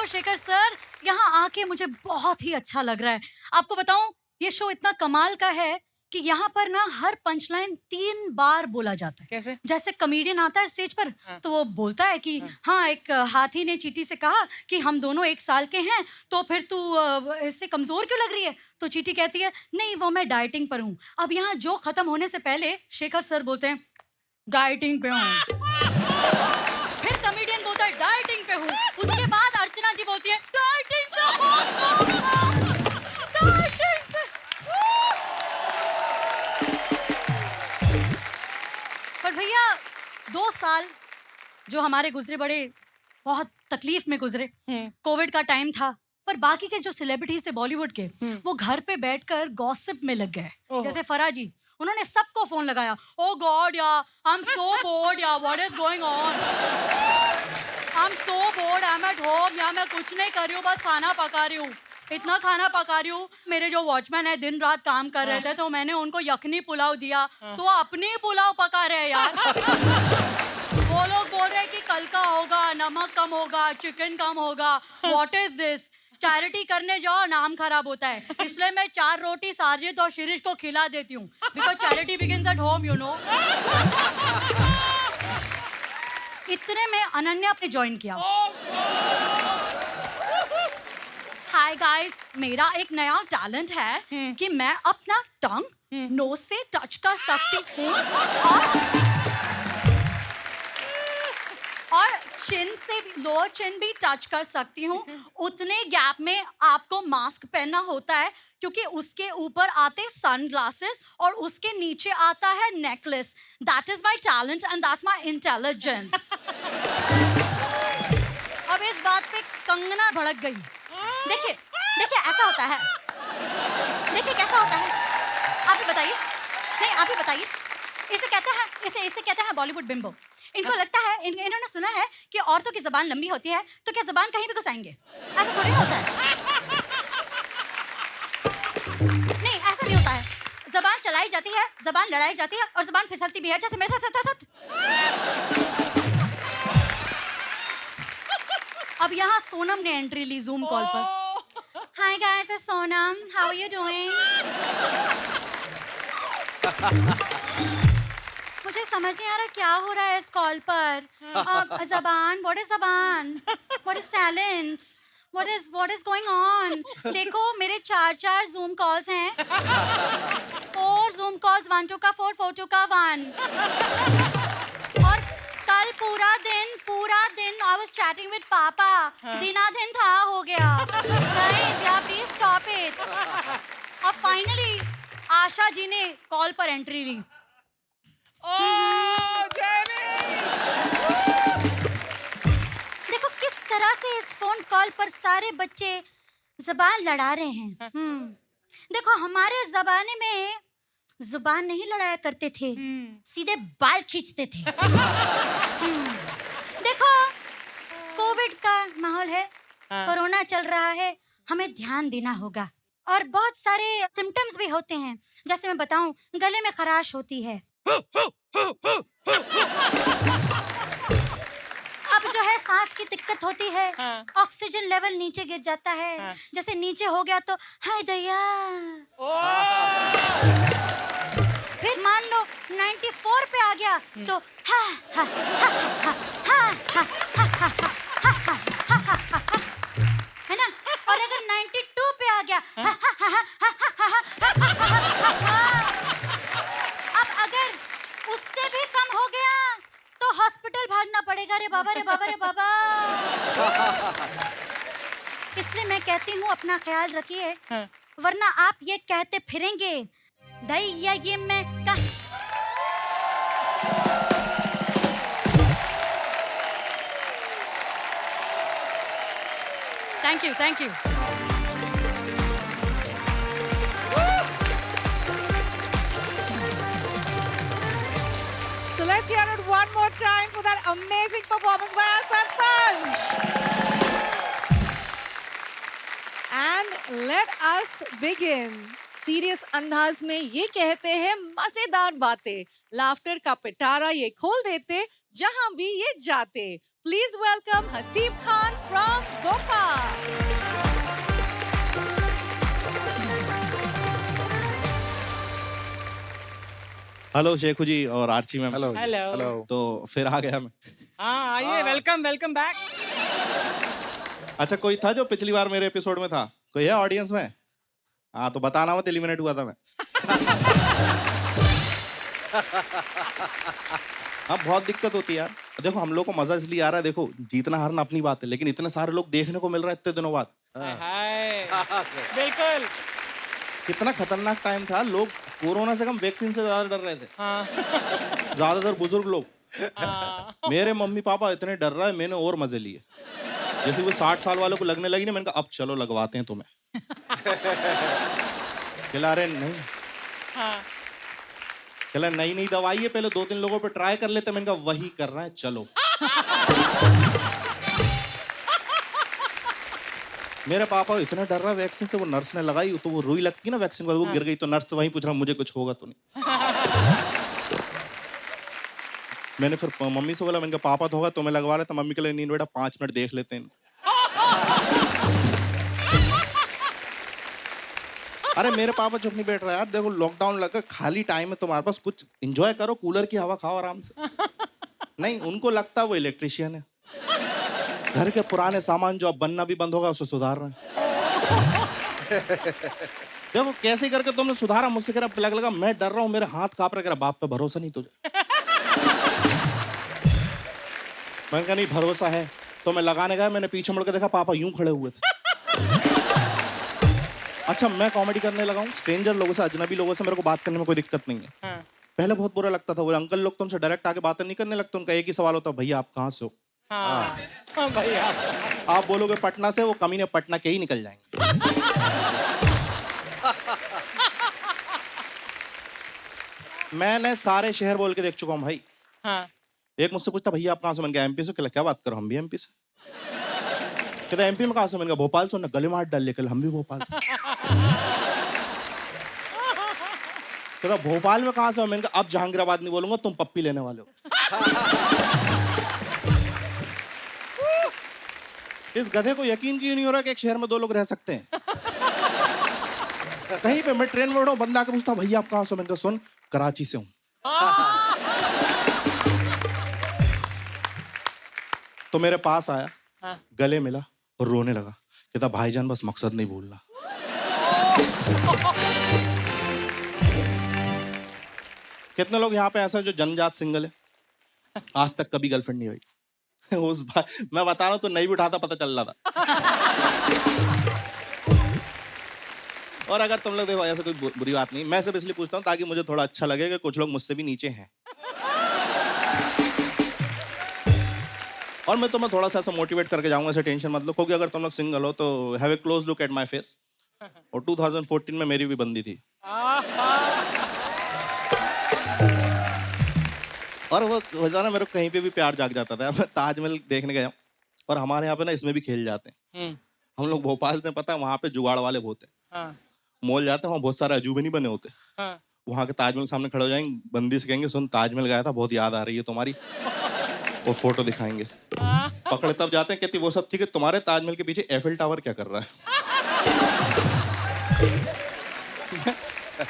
Shekhar sir, यहाँ आके मुझे बहुत ही अच्छा लग रहा है। आपको बताऊं, ये शो इतना कमाल का है कि यहाँ पर ना हर पंचलाइन 3 बार बोला जाता है। कैसे? जैसे कॉमेडियन आता है स्टेज पर, हाँ। तो वो बोलता है कि हाँ, एक हाथी ने चींटी से कहा कि हम दोनों 1 साल के हैं, तो फिर तू इससे कमजोर क्यों लग रही है? तो चींटी कहती है, नहीं वो मैं डाइटिंग पर हूँ। अब यहाँ जो खत्म होने से पहले शेखर सर बोलते हैं, डाइटिंग पे हूँ। फिर कॉमेडियन बोलता है, डाइटिंग पे हूँ। उसके बाद अर्चना जी बोलती है, डाइटिंग पे हूँ। डाइटिंग पे। पर भैया 2 साल जो हमारे गुजरे बड़े बहुत तकलीफ में गुजरे। कोविड का टाइम था, पर बाकी के जो सेलिब्रिटीज थे बॉलीवुड के, वो घर पे बैठकर गॉसिप में लग गए। जैसे फराह जी, उन्होंने सबको फोन लगाया, ओ गॉड या आई एम सो बोर्ड या what is going on, I am so board, I am at home, या मैं कुछ नहीं कर रही हूँ, बस खाना पका रही हूँ, इतना खाना पका रही हूँ। मेरे जो वॉचमैन है दिन रात काम कर रहे थे, तो मैंने उनको यखनी पुलाव दिया, तो वो अपनी पुलाव पका रहे हैं यार। वो लोग बोल रहे हैं कि कल का होगा, नमक कम होगा, चिकन कम होगा, व्हाट इज दिस? चैरिटी करने जाओ, नाम खराब होता है। इसलिए मैं 4 रोटी साजिद और शिरीष को खिला देती हूँ, because charity begins at home, you know. इतने में अनन्या ने ज्वाइन किया। हाय गाइस, मेरा एक नया टैलेंट है कि मैं अपना टंग नोज से टच कर सकती हूँ और चिन से भी, लोअर चिन भी टच कर सकती हूँ। उतने गैप में आपको मास्क पहनना होता है, क्योंकि उसके ऊपर आते सनग्लासेस और उसके नीचे आता है necklace. That is my talent and that's my intelligence. अब इस बात पे कंगना भड़क गई। देखिए देखिए ऐसा होता है, देखिए कैसा होता है, आप ही बताइए। नहीं आप ही बताइए। इसे कहते हैं बॉलीवुड बिम्बो। इनको लगता है, इन्होंने सुना है कि औरतों की जबान लंबी होती है, तो क्या जबान कहीं भी घुसाएंगे? ऐसा थोड़ी होता है। नहीं ऐसा नहीं होता है। जबान चलाई जाती है, जबान लड़ाई जाती है और जबान फिसलती भी है, जैसे मेरे साथ। अब यहाँ सोनम ने एंट्री ली जूम कॉल पर। Hi guys, it's Sonam, how are you doing? मुझे समझ नहीं आ रहा क्या हो रहा है इस कॉल पर। जबान, व्हाट इज जबान? What is talent? What is going on? देखो मेरे 4 जूम कॉल्स हैं। 4 जूम कॉल्स, 1 2 का 4 4 2 का 1। और कल पूरा दिन आई वाज चैटिंग विद पापा। दिन था हो गया। गाइस या प्लीज स्टॉप इट। अब फाइनली आशा जी ने कॉल पर एंट्री ली। देखो किस तरह से इस फोन कॉल पर सारे बच्चे जबान लड़ा रहे हैं। देखो हमारे जमाने में जुबान नहीं लड़ाया करते थे, सीधे बाल खींचते थे। देखो कोविड का माहौल है, कोरोना चल रहा है, हमें ध्यान देना होगा। और बहुत सारे सिम्टम्स भी होते हैं, जैसे मैं बताऊं, गले में खराश होती है। अब जो है सांस की दिक्कत होती है, ऑक्सीजन लेवल नीचे गिर जाता है। जैसे नीचे हो गया तो हाय दया। फिर मान लो 94 पे आ गया तो हा हा हा हा हा हा हा हा हा, है ना? और अगर 92 पे आ गया हा हा हा हा हा हा। अब अगर उससे भी कम हो गया तो हॉस्पिटल भागना पड़ेगा। रे बाबा रे बाबा रे बाबा। इसलिए मैं कहती हूँ अपना ख्याल रखिए, वरना आप ये कहते फिरेंगे दैया ये मैं thank you. So let's hear it one more time for that amazing performance by our Sarpanch. And let us begin. Serious अंदाज में ये कहते हैं मजेदार बातें, लाफ्टर का पिटारा ये खोल देते जहां भी ये जाते। Please welcome Haseeb Khan from Bhopal. Hello Shekhu ji और आर्ची मैम। Hello hello. तो फिर आ गया मैं। हाँ आइए, वेलकम वेलकम बैक। अच्छा, कोई था जो पिछली बार मेरे एपिसोड में था? कोई है ऑडियंस में? हाँ तो बताना मत, एलिमिनेट हुआ था मैं। हाँ बहुत दिक्कत होती है यार। देखो हम लोग को मजा इसलिए आ रहा है, देखो जीतना हारना अपनी बात है, लेकिन इतने सारे लोग देखने को मिल रहे हैं इतने दिनों बाद। हाय बिल्कुल। कितना खतरनाक टाइम था, लोग कोरोना से कम वैक्सीन से ज्यादा डर रहे थे। हाँ ज्यादातर बुजुर्ग लोग। हाँ। मेरे मम्मी पापा इतने डर रहा है, मैंने और मजे लिए। जैसे वो 60 साल वालों को लगने लगी ना, मैंने कहा अब चलो लगवाते हैं तुम्हें। खिला रहे नहीं, हाँ। चला नई नई दवाई है, पहले 2-3 लोगों पे ट्राई कर लेते। मैंने कहा वही कर रहा है, चलो। मेरे पापा इतना डर रहा है वैक्सीन से, वो नर्स ने लगाई तो वो रुई लगती है ना वैक्सीन के बाद, वो गिर गई तो नर्स वहीं पूछ रहा मुझे कुछ होगा तो नहीं। मैंने फिर मम्मी से बोला, मैंने कहा पापा तो होगा तो मैं लगवा लेता। मम्मी के लिए नहीं बेटा 5 मिनट देख लेते हैं। अरे मेरे पापा चुप नहीं बैठ रहा यार, देखो लॉकडाउन लगा, खाली टाइम है तुम्हारे पास, कुछ एंजॉय करो, कूलर की हवा खाओ आराम से। नहीं, उनको लगता है वो इलेक्ट्रिशियन है, घर के पुराने सामान जो अब बनना भी बंद होगा उसे सुधार रहे हैं। देखो कैसे करके तुमने सुधारा, मुझसे कह रहा लगा मैं डर रहा हूँ, मेरे हाथ कांप रहे, बाप पे भरोसा नहीं तुझे? मैंने कहा नहीं भरोसा है। तो मैं लगाने गया, मैंने पीछे मुड़ के देखा पापा यूं खड़े हुए थे। अच्छा मैं कॉमेडी करने लगा हूँ, स्ट्रेंजर लोगों से, अजनबी लोगों से मेरे को बात करने में कोई दिक्कत नहीं है। हाँ। पहले बहुत बुरा लगता था, वो अंकल लोग तुमसे डायरेक्ट आके बातें नहीं करने लगते, उनका एक ही सवाल होता, भैया आप कहाँ से हो? हाँ हाँ भैया। आप बोलोगे पटना से, वो कमीने पटना के ही निकल जाएंगे। मैंने सारे शहर बोल के देख चुका हूँ भाई। हाँ। एक मुझसे पूछता भैया आप कहाँ से? मैंने कहा एमपी से। कहला क्या बात करो, हम भी एमपी से। कहता एमपी में कहाँ से? मैंने कहा भोपाल से। उन्होंने गले में हाथ डाल लिया, हम भी भोपाल से। कहता भोपाल में कहाँ से? मैंने कहा अब जहांगीराबाद नहीं बोलूंगा, तुम पप्पी लेने वाले हो। इस गधे को यकीन क्यों नहीं हो रहा कि एक शहर में 2 लोग रह सकते हैं। कहीं पे मैं ट्रेन में बैठा हूं, बंदा आके पूछता भैया आप कहाँ से? मैंने कहा सुन कराची से हूं। तो मेरे पास आया, हाँ। गले मिला और रोने लगा। कहता भाईजान बस मकसद नहीं भूलना। कितने लोग यहाँ पे ऐसे हैं जो जन्मजात सिंगल है, आज तक कभी गर्लफ्रेंड नहीं हुई? उस मैं बता रहा हूँ तो नहीं भी उठाता, पता चल रहा था। और अगर तुम लोग देखो ऐसा कोई बुरी बात नहीं, मैं सिर्फ इसलिए पूछता हूँ ताकि मुझे थोड़ा अच्छा लगे कि कुछ लोग मुझसे भी नीचे हैं। और मैं तुम्हें थोड़ा सा ऐसा मोटिवेट करके जाऊंगा, ऐसे टेंशन मत लो, क्योंकि अगर तुम लोग सिंगल हो तो have a close look at my face. और 2014 में मेरी भी बंदी थी, और वो रोजाना मेरे को कहीं पे भी प्यार जाग जाता था। मैं ताजमहल देखने गया और हमारे यहाँ पे ना इसमें भी खेल जाते हैं। हम लोग भोपाल से, पता है वहाँ पे जुगाड़ वाले बहुत हैं। हाँ। मॉल जाते हैं, वहाँ बहुत सारे अजूबे नहीं बने होते। हाँ। वहाँ के ताजमहल सामने खड़े हो जाएंगे, बंदी से कहेंगे सुन ताजमहल गया था, बहुत याद आ रही है तुम्हारी, और फोटो दिखाएंगे। पकड़े तब जाते हैं, कहती वो सब ठीक है, तुम्हारे ताजमहल के पीछे एफिल टावर क्या कर रहा है?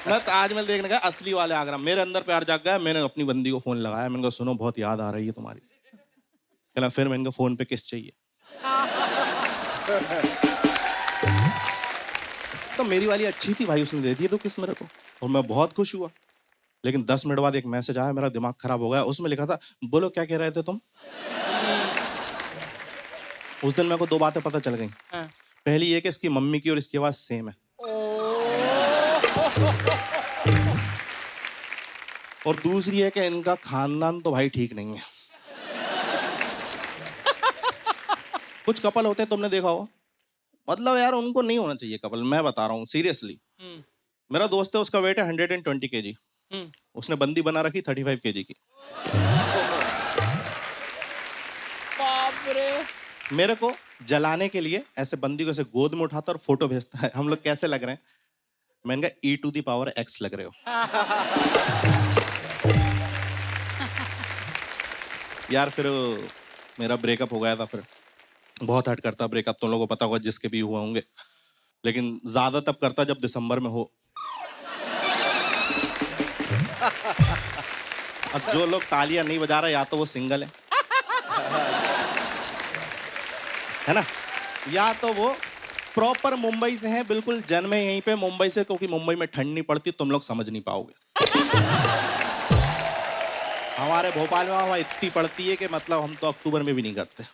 मैं ताजमहल देखने गया, असली वाले आगरा। मेरे अंदर प्यार जाग गया, मैंने अपनी बंदी को फोन लगाया, मैंने कहा सुनो बहुत याद आ रही है तुम्हारी। कहला फिर? मैंने कहा फोन पे किस चाहिए? तो मेरी वाली अच्छी थी भाई, उसने दे दी तो किस मेरे को, और मैं बहुत खुश हुआ। लेकिन 10 मिनट बाद एक मैसेज आया, मेरा दिमाग खराब हो गया। उसमें लिखा था बोलो क्या कह रहे थे तुम? उस दिन मेरे को 2 बातें पता चल गई। हाँ। पहली ये कि इसकी मम्मी की और इसकी आवाज सेम है, और दूसरी है कि इनका खानदान तो भाई ठीक नहीं है। कुछ कपल होते हैं तुमने देखा हो, मतलब यार उनको नहीं होना चाहिए कपल, मैं बता रहा हूँ सीरियसली। मेरा दोस्त है, उसका वेट है 120 kg, उसने बंदी बना रखी 35 kg की। बाप रे। मेरे को जलाने के लिए ऐसे बंदी को ऐसे गोद में उठाता और फोटो भेजता है, हम लोग कैसे लग रहे हैं? मैंने कहा e⁻x लग रहे हो। यार फिर मेरा ब्रेकअप हो गया था फिर बहुत हर्ट करता ब्रेकअप तुम लोगों को पता होगा जिसके भी हुए होंगे लेकिन ज्यादा तब करता जब दिसंबर में हो अब जो लोग तालियां नहीं बजा रहे या तो वो सिंगल है ना या तो वो प्रॉपर मुंबई से हैं बिल्कुल जन्मे यहीं पे मुंबई से क्योंकि मुंबई में ठंड नहीं पड़ती तुम लोग समझ नहीं पाओगे हमारे भोपाल में वहाँ इतनी पड़ती है कि मतलब हम तो अक्टूबर में भी नहीं करते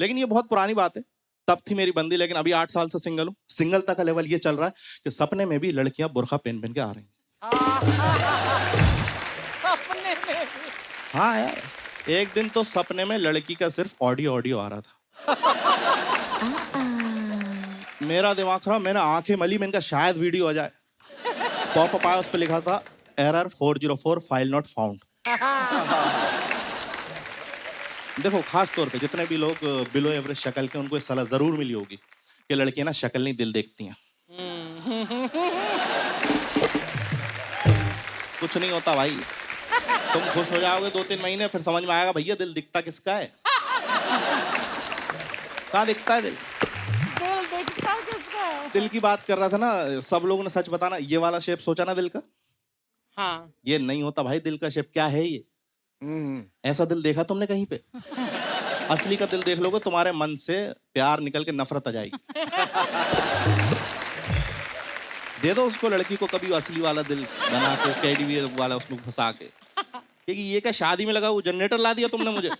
लेकिन ये बहुत पुरानी बात है तब थी मेरी बंदी लेकिन अभी 8 साल से सिंगल हूँ सिंगलता का लेवल ये चल रहा है कि सपने में भी लड़कियां बुर्खा पहन पहन के आ रही हैं सपने में हाँ यार एक दिन तो सपने में लड़की का सिर्फ ऑडियो आ रहा था मेरा दिमाग खराब मैंने आंखें मली मैंने कहा शायद वीडियो आ जाए पॉपअप आया उस पर लिखा था एरर 404 फाइल नॉट फाउंड देखो खास तौर पे जितने भी लोग बिलो एवरेज शक्ल के उनको ये सलाह जरूर मिली होगी कि लड़कियां ना शक्ल नहीं दिल देखती हैं कुछ नहीं होता भाई तुम खुश हो जाओगे 2-3 महीने फिर समझ में आएगा भैया दिल दिखता किसका है कहाँ दिखता है दिल देखता किसका है? दिल की बात कर रहा था ना सब लोगों ने सच बताना ये वाला शेप सोचा ना दिल का हाँ ये नहीं होता भाई दिल का शेप क्या है ये ऐसा दिल देखा तुमने कहीं पे असली का दिल देख लोगे तुम्हारे मन से प्यार निकल के नफरत आ जाएगी दे दो उसको लड़की को कभी असली वाला दिल बना के टेडी बियर वाला उसमें फंसा के क्योंकि ये क्या शादी में लगा वो जनरेटर ला दिया तुमने मुझे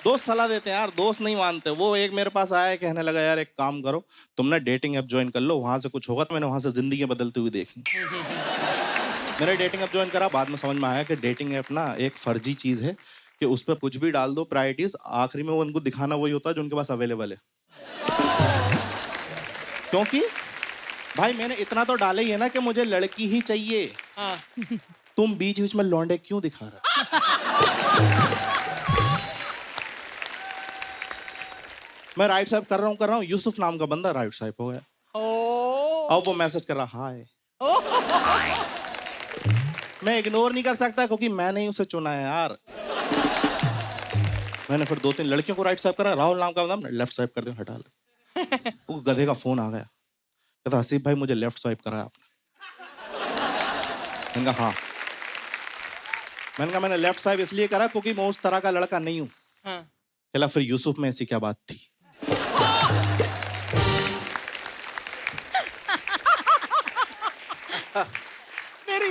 दोस्त सलाह देते हैं यार दोस्त नहीं मानते वो एक मेरे पास आया कहने लगा यार एक काम करो तुमने डेटिंग ऐप ज्वाइन कर लो वहां से कुछ होगा तो मैंने वहां से जिंदगी बदलती हुई देखी मैंने डेटिंग ऐप ज्वाइन करा बाद में समझ में आया कि डेटिंग ऐप ना एक फर्जी चीज है कि उस पर कुछ भी डाल दो प्रायोरिटीज आखिरी में वो उनको दिखाना वही होता है जो उनके पास अवेलेबल है क्योंकि भाई मैंने इतना तो डाला ही है ना कि मुझे लड़की ही चाहिए हाँ तुम बीच बीच में लौंडे क्यों दिखा रहे मैं राइट स्वाइप कर रहा हूँ यूसुफ नाम का बंदा राइट स्वाइप हो गया ओ अब वो मैसेज कर रहा हाय मैं इग्नोर नहीं कर सकता क्योंकि मैंने ही उसे चुना है यार मैंने फिर 2-3 लड़कियों को राइट स्वाइप करा राहुल नाम का बंदा लेफ्ट स्वाइप कर दिया हटा ले वो गधे का फोन आ गया कहता हसीब भाई मुझे लेफ्ट स्वाइप करा आपने मैंने कहा हाँ मैंने कहा मैंने लेफ्ट स्वाइप इसलिए करा क्योंकि मैं उस तरह का लड़का नहीं हूँ हाँ कहला फिर यूसुफ में ऐसी क्या बात थी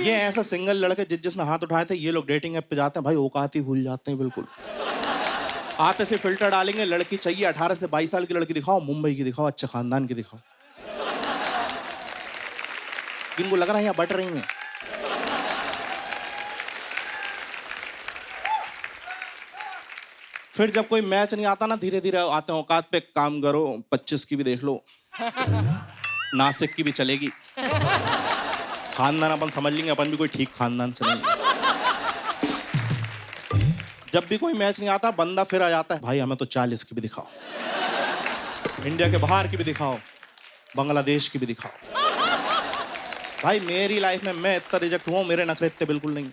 ये ऐसा सिंगल लड़के जिसने हाथ उठाए थे ये लोग डेटिंग ऐप पे जाते हैं भाई औकात ही भूल जाते हैं बिल्कुल आते से फिल्टर डालेंगे लड़की चाहिए 18 से 22 साल की लड़की दिखाओ मुंबई की दिखाओ अच्छे खानदान की दिखाओ इनको लग रहा है यहाँ बट रही हैं फिर जब कोई मैच नहीं आता ना धीरे धीरे आते हैं औकात पे काम करो 25 की भी देख लो नासिक की भी चलेगी खानदान अपन समझ लेंगे अपन भी कोई ठीक खानदान से नहीं जब भी कोई मैच नहीं आता बंदा फिर आ जाता है भाई हमें तो 40 की भी दिखाओ इंडिया के बाहर की भी दिखाओ बांग्लादेश की भी दिखाओ भाई मेरी लाइफ में मैं इतना रिजेक्ट हुआ मेरे नखरे इतने बिल्कुल नहीं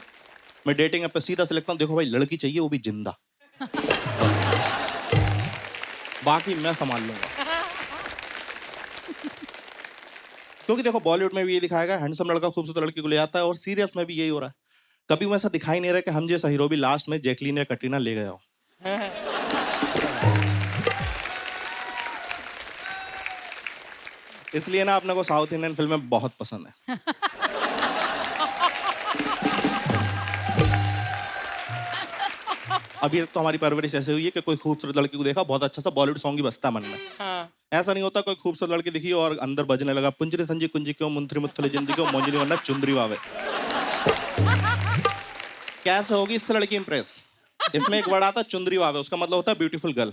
मैं डेटिंग ऐप पे सीधा से लिखता हूँ देखो भाई लड़की चाहिए वो भी जिंदा बाकी मैं संभाल लूंगा क्योंकि देखो बॉलीवुड में भी ये दिखाया गया हैंडसम लड़का खूबसूरत लड़की को ले आता है और सीरियस में भी यही हो रहा है कभी वो ऐसा दिखाई नहीं रहा कि हम जैसा हीरो भी लास्ट में जैकलीन या कटरीना ले गया हो इसलिए ना अपने को साउथ इंडियन फिल्में बहुत पसंद है अभी तक तो हमारी परवरिश ऐसे हुई है कि कोई खूबसूरत लड़की को देखा बहुत अच्छा सा बॉलीवुड सॉन्ग ही बजता मन में हाँ ऐसा नहीं होता कोई खूबसूरत लड़की दिखी और अंदर बजने लगा पुंजरी संजी कुंजी क्यों मुंथरी मुथले जिंदगी क्यों मोंजनी वरना चुंदरी वावे कैसे होगी इससे लड़की इंप्रेस इसमें एक वर्ड आता है चुंदरी वावे उसका मतलब होता है ब्यूटीफुल गर्ल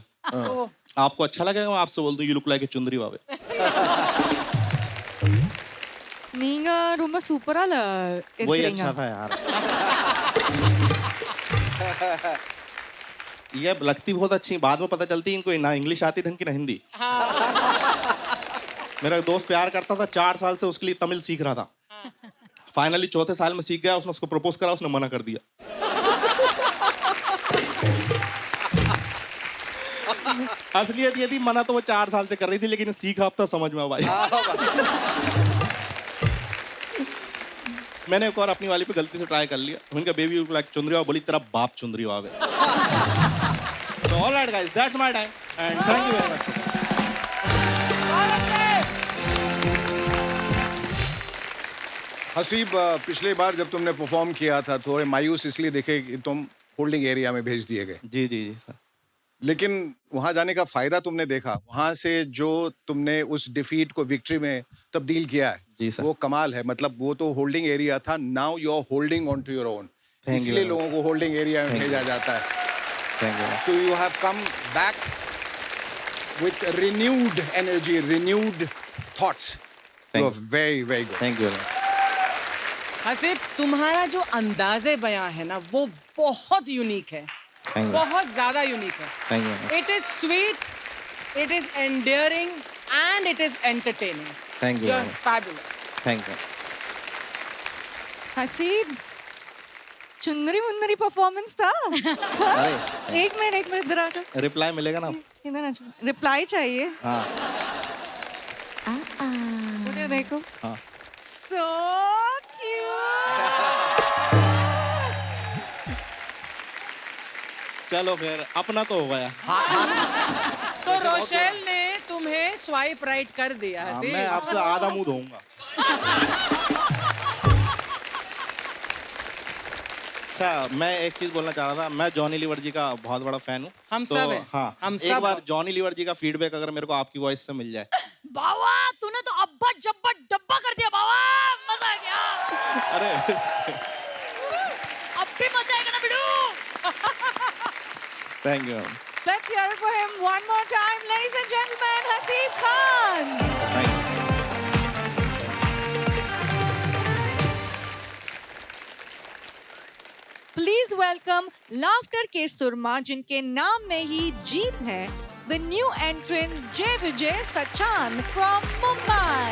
आपको अच्छा लगेगा मैं आपसे बोल दूं यू लुक लाइक ए चुंदरी वावे நீங்க ரொம்ப சூப்பரா वही இருக்கீங்க अच्छा था यार ये लगती बहुत अच्छी बाद में पता चलती इनको ना इंग्लिश आती ढंग की ना हिंदी मेरा एक दोस्त प्यार करता था 4 साल से उसके लिए तमिल सीख रहा था फाइनली चौथे साल में सीख गया, उसने उसको प्रपोज करा, उसने मना कर दिया। असलियत ये थी, मना तो वो 4 साल से कर रही थी, लेकिन सीखा अब तो समझ में भाई। मैंने एक और अपनी वाली पे गलती से ट्राई कर लिया। उनका बेबी लुक लाइक चुंदरी, बोली तेरा बाप चुंदरी आवे। So all right guys, that's my time and thank you very much. Haseeb, पिछले बार जब तुमने परफॉर्म किया था थोड़े मायूस इसलिए दिखे कि तुम होल्डिंग एरिया में भेज दिए गए, जी जी जी सर। लेकिन वहां जाने का फायदा तुमने देखा, वहां से जो तुमने उस डिफीट को विक्ट्री में तब्दील किया है, जी सर। वो कमाल है। मतलब वो तो होल्डिंग एरिया था, now you are holding on to your own, Thank you इसलिए very लोगों को होल्डिंग एरिया में भेजा जाता है। Thank you. So you have come back with renewed energy, renewed thoughts. You are very, very good. Thank you. Haseeb, तुम्हारा जो अंदाज़े बयां है ना, वो बहुत यूनिक है, Thank you. बहुत ज्यादा यूनिक है। Thank you. It is sweet, it is endearing, and it is entertaining. Thank you. You are fabulous. Thank you. Haseeb, चुंदरी मुंदरी परफॉर्मेंस था। अरे एक मिनट इधर आ जाओ, रिप्लाई मिलेगा ना? इधर आ जाओ, रिप्लाई चाहिए। हाँ उधर देखो। हाँ। So cute. चलो फिर अपना तो हो गया। तो रोशेल ने तुम्हें स्वाइप राइट कर दिया। हाँ, हसीब, मैं आपसे आधा मुंह धोऊंगा। अच्छा, मैं एक चीज बोलना चाह रहा था। मैं जॉनी लीवर जी का बहुत बड़ा फैन हूँ। हम तो, सब हैं। हाँ, हम एक सब बार हैं। जॉनी लीवर जी का फीडबैक अगर मेरे को आपकी वॉइस से मिल जाए। बाबा तूने तो अब्बा जब्बा डब्बा कर दिया बाबा, मजा आ गया। अरे अब भी मजा आएगा ना बिडू। Thank you. Let's hear it for him one more time, ladies and gentlemen, Haseeb Khan. Thank you. Please welcome laughter के सुरमा, जिनके नाम में ही जीत है, the new entrant Jay Vijay Sachan from Mumbai.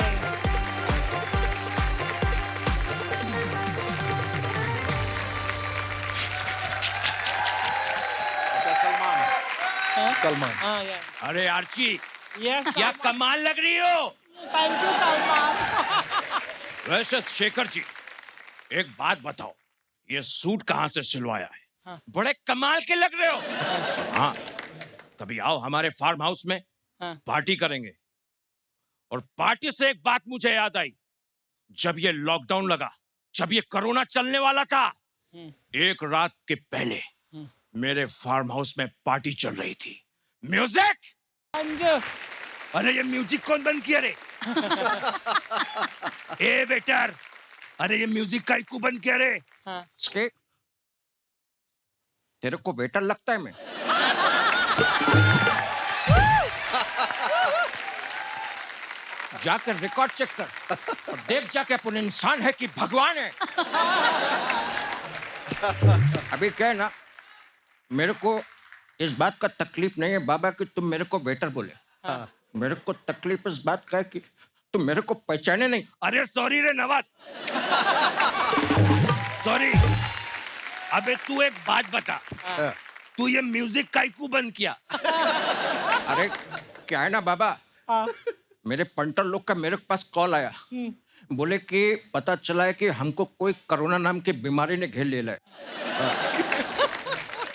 Salman, हाँ, yeah. अरे आर्ची, Yes, क्या Salman. कमाल लग रही हो। Thank you, Salman. वैसे शेखर जी, एक बात बताओ, ये सूट कहाँ से सिलवाया है? हाँ। बड़े कमाल के लग रहे हो। हाँ, कभी आओ हमारे फार्म हाउस में, हाँ। पार्टी करेंगे। और पार्टी से एक बात मुझे याद आई, जब ये लॉकडाउन लगा, जब ये कोरोना चलने वाला था, एक रात के पहले मेरे फार्म हाउस में पार्टी चल रही थी। म्यूजिक, अंजू, अरे ये म्यूजिक कौन बंद किया रे? ए वेटर, अरे ये म्यूजिक का क्यों बंद किया रे? हाँ. इसके तेरे को वेटर लगता है मैं? जाकर रिकॉर्ड चेक कर और देख जाके अपन इंसान है कि भगवान है। अभी क्या है ना, मेरे को इस बात का तकलीफ नहीं है बाबा कि तुम मेरे को वेटर बोले। मेरे को तकलीफ इस बात का है कि तुम मेरे को पहचाने नहीं। अरे सॉरी रे नवाज, सॉरी। अबे तू एक बात बता, तू ये म्यूजिक का क्यों बंद किया? अरे क्या है ना बाबा, मेरे पंटर लोग का मेरे पास कॉल आया, बोले कि पता चला है कि हमको कोई कोरोना नाम की बीमारी ने घेर लिया है।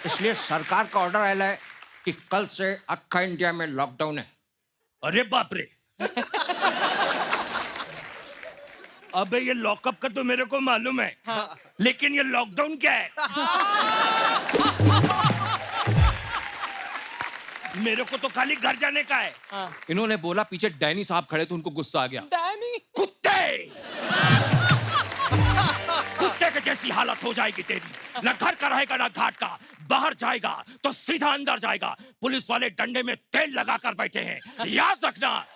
इसलिए सरकार का ऑर्डर आया है कि कल से अक्खा इंडिया में लॉकडाउन है। अरे बाप रे। अबे ये लॉकअप का तो मेरे को मालूम है, लेकिन ये लॉकडाउन क्या है? मेरे को तो खाली घर जाने का है। इन्होंने बोला पीछे डैनी साहब खड़े थे, उनको गुस्सा आ गया। डैनी, कुत्ते, कुत्ते के जैसी हालत हो जाएगी तेरी। ना घर का रहेगा ना घाट का, बाहर जाएगा तो सीधा अंदर जाएगा। पुलिस वाले डंडे में तेल लगा कर बैठे हैं, याद रखना।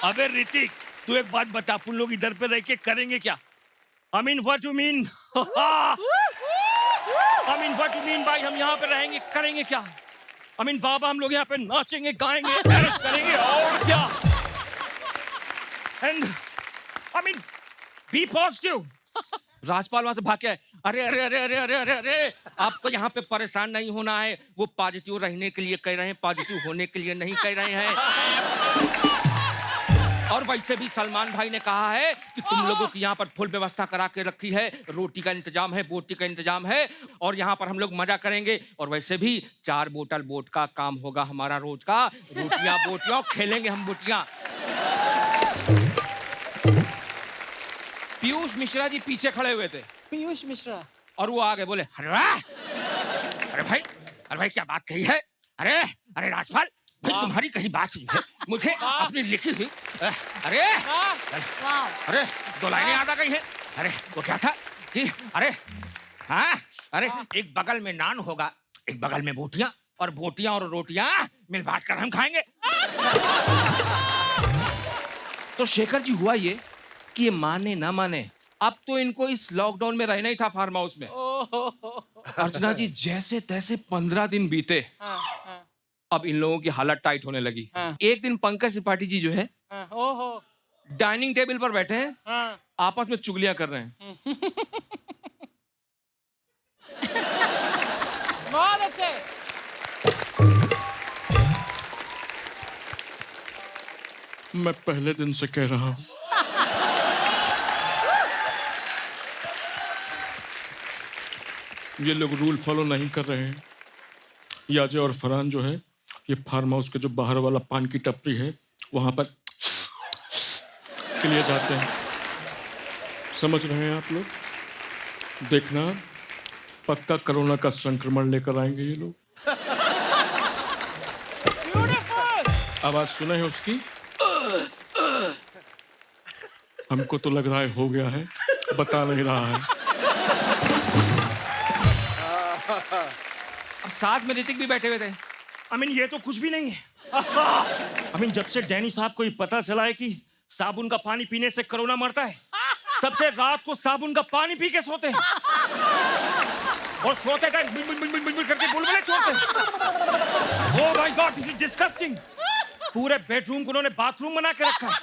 अबे ऋतिक, तू एक बात बता, अपन लोग इधर पे रह के करेंगे क्या? I mean what you mean? I mean what you mean भाई, हम यहाँ पे रहेंगे करेंगे क्या? I mean बाबा, हम लोग यहाँ पे नाचेंगे गाएंगे ऐश करेंगे और क्या? And I mean be positive. Rajpal वहां से भाग के आए, अरे अरे अरे अरे अरे अरे अरे आपको यहाँ पे परेशान नहीं होना है, वो पॉजिटिव रहने के लिए कह रहे हैं, पॉजिटिव होने के लिए नहीं कह रहे हैं। और वैसे भी सलमान भाई ने कहा है कि तुम लोगों की यहाँ पर फुल व्यवस्था करा के रखी है, रोटी का इंतजाम है, बोटी का इंतजाम है, और यहाँ पर हम लोग मजा करेंगे। और वैसे भी 4 बोतल बोट का काम होगा हमारा रोज का, रोटियां बोटियां खेलेंगे हम बोटियां। पीयूष मिश्रा जी पीछे खड़े हुए थे, पीयूष मिश्रा। और वो आगे बोले, अरे वाह, अरे भाई क्या बात कही है, अरे अरे राजपाल भाई तुम्हारी कहीं बात सुनी है, मुझे अपनी लिखी हुई, अरे अरे 2 लाइनें याद आ गई है। अरे वो क्या था कि अरे हाँ, अरे एक बगल में नान होगा, एक बगल में बोटियां, और बोटियां और रोटियां मिल बांट कर हम खाएंगे। तो शेखर जी हुआ ये कि ये माने ना माने, अब तो इनको इस लॉकडाउन में रहना ही था फार्म हाउस में। अर्चना जी जैसे तैसे 15 दिन बीते, अब इन लोगों की हालत टाइट होने लगी। एक दिन पंकज त्रिपाठी जी जो है डाइनिंग टेबल पर बैठे हैं, आपस में चुगलियां कर रहे हैं। बहुत अच्छे। मैं पहले दिन से कह रहा हूं, ये लोग रूल फॉलो नहीं कर रहे हैं। याजे और फरहान जो है, ये फार्म हाउस के जो बाहर वाला पान की टपरी है वहां पर के लिए जाते हैं। समझ रहे हैं आप लोग? देखना पक्का कोरोना का संक्रमण लेकर आएंगे ये लोग। आवाज सुना है उसकी? हमको तो लग रहा है हो गया है, बता नहीं रहा है। अब साथ में ऋतिक भी बैठे हुए थे। ये तो कुछ भी नहीं है। जब से डैनी साहब को ये पता चला है कि साबुन का पानी पीने से कोरोना मरता है, तब से रात को साबुन का पानी पी के सोते हैं, और सोते टाइम बिल करके बुलबुले छोड़ते हैं। Oh my God, this is disgusting. पूरे बेडरूम को उन्होंने बाथरूम बना के रखा है।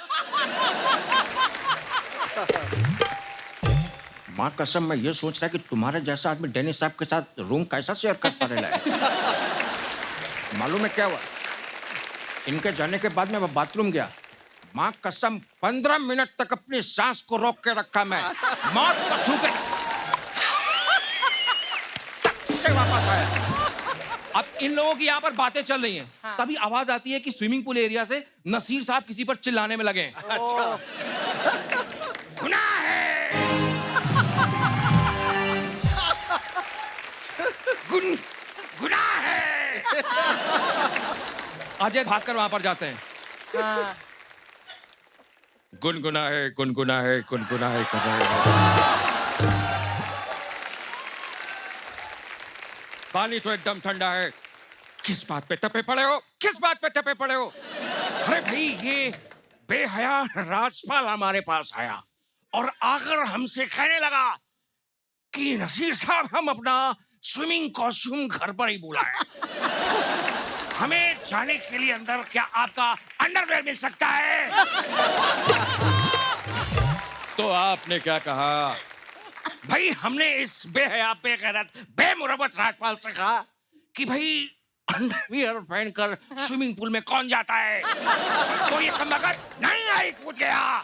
माँ कसम मैं ये सोच रहा कि तुम्हारे जैसा आदमी डैनी साहब के साथ रूम कैसा शेयर कर पा रहा है। मालूम है क्या हुआ? इनके जाने के बाद मैं बाथरूम गया, माँ कसम 15 मिनट तक अपनी सांस को रोक के रखा मैं, मौत को छू के से वापस आया। अब इन लोगों की यहाँ पर बातें चल रही हैं, तभी आवाज आती है कि स्विमिंग पूल एरिया से नसीर साहब किसी पर चिल्लाने में लगे हैं। गुनाह है, गुनाह है। अजय भागकर वहां पर जाते हैं। गुनगुना है, गुनगुना है, गुनगुना है कर रहे हैं। पानी तो एकदम ठंडा है। किस बात पे तपे पड़े हो? किस बात पे तपे पड़े हो? अरे भाई ये बेहया राजपाल हमारे पास आया और आकर हमसे कहने लगा कि नसीर साहब हम अपना स्विमिंग कॉस्ट्यूम घर पर ही बुलाए, हमें जाने के लिए अंदर क्या आपका अंडरवेयर मिल सकता है? तो आपने क्या कहा? भाई हमने इस बेहया बेगैरत बेमुरवत राजपाल से कहा कि भाई अंडरवियर पहनकर स्विमिंग पूल में कौन जाता है? तो ये कमबख्त नहीं आई कूद गया।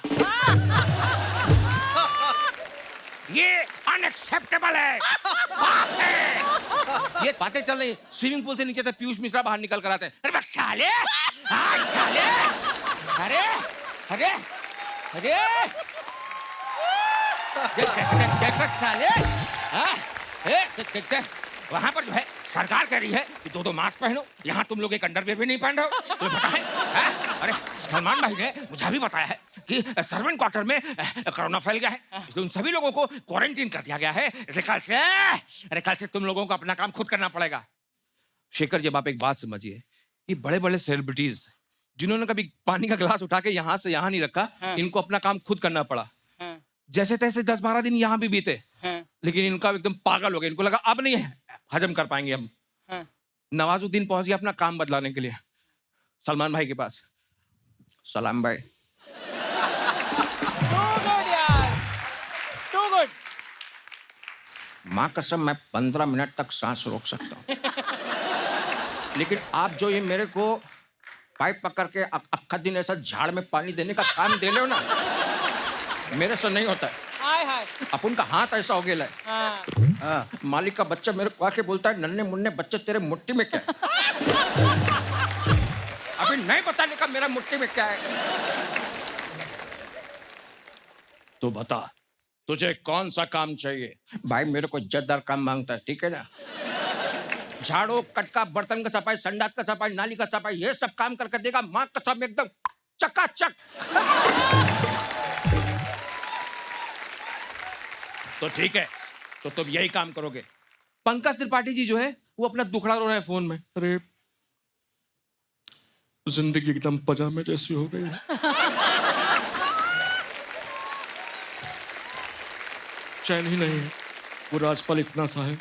ये अनएक्सेप्टेबल है, पाप है। ये बातें चल रही, स्विमिंग पूल से नीचे से पीयूष मिश्रा बाहर निकल कर आते हैं। अरे साले, साले, अरे अरे अरे देख साले, वहां पर जो है सरकार कह रही है कि 2-2 मास्क पहनो, यहाँ तुम लोग एक अंडरवियर भी नहीं पहन रहे हो। तुम्हें पता है? अरे सलमान भाई ने मुझे भी बताया है कि सर्वेंट क्वार्टर में कोरोना फैल गया है, इसलिए उन सभी लोगों को क्वारंटीन कर दिया गया है। इसलिए कल से तुम लोगों को अपना काम खुद करना पड़ेगा। शेखर जी आप एक बात समझिए, ये बड़े बड़े सेलिब्रिटीज जिन्होंने कभी पानी का गिलास उठा के यहाँ से यहाँ नहीं रखा, इनको अपना काम खुद करना पड़ा। जैसे तैसे 10-12 दिन यहाँ भी बीते, लेकिन इनका एकदम पागल हो गया। इनको लगा अब नहीं हजम कर पाएंगे हम। नवाजुद्दीन पहुंच गया अपना काम बदलाने के लिए सलमान भाई के पास। सलाम भाई, माँ कसम मैं 15 मिनट तक सांस रोक सकता हूँ। लेकिन आप जो ये मेरे को पाइप पकड़ के अक्खा दिन ऐसा झाड़ में पानी देने का काम दे लो ना, मेरे से नहीं होता है। हाय हाय अपन का हाथ ऐसा हो गया है। हाँ मालिक का बच्चा मेरे को आके बोलता है, नन्हे मुन्ने बच्चे तेरे मुट्ठी में क्या है? अभी नहीं बताने का मेरा मुट्ठी में क्या है। तो बता, तुझे कौन सा काम चाहिए? भाई मेरे को इज्जतदार काम मांगता है, ठीक है ना? झाड़ू कटका, बर्तन का सफाई, संडास का सफाई, नाली का सफाई, ये सब काम करके देगा। माँ कसम एकदम चकाचक। तो ठीक है, तो तुम यही काम करोगे। पंकज त्रिपाठी जी जो है वो अपना दुखड़ा रो रहे हैं फोन में। अरे जिंदगी एकदम पजामे जैसी हो गई है। चैन ही नहीं है। वो राजपाल इतना सा है,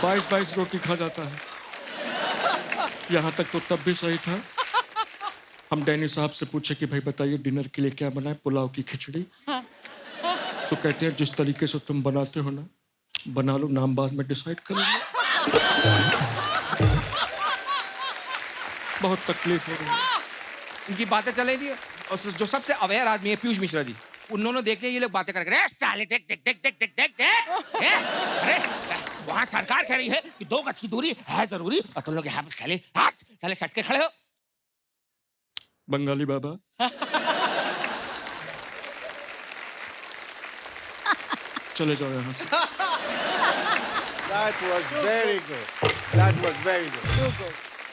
22 रोटी खा जाता है। यहाँ तक तो तब भी सही था। हम डैनी साहब से पूछे कि भाई बताइए डिनर के लिए क्या बनाए, पुलाव की खिचड़ी। तो कहते हैं जिस तरीके से तुम बनाते हो ना, बना लो, नाम बाद में डिसाइड करेंगे। बहुत तकलीफ हो रही है। इनकी बातें चले दी और जो सबसे अवेयर आदमी है पीयूष मिश्रा जी, उन्होंने देखे ये लोग बातें कर रहे हैं, साले देख देख देख देख देख देख देख। अरे वहाँ सरकार कह रही है कि 2 गज की दूरी है जरूरी और तुम लोग यहाँ पे साले सट के खड़े हो। बंगाली बाबा, चले जाओ यहाँ से। That was very good. That was very good.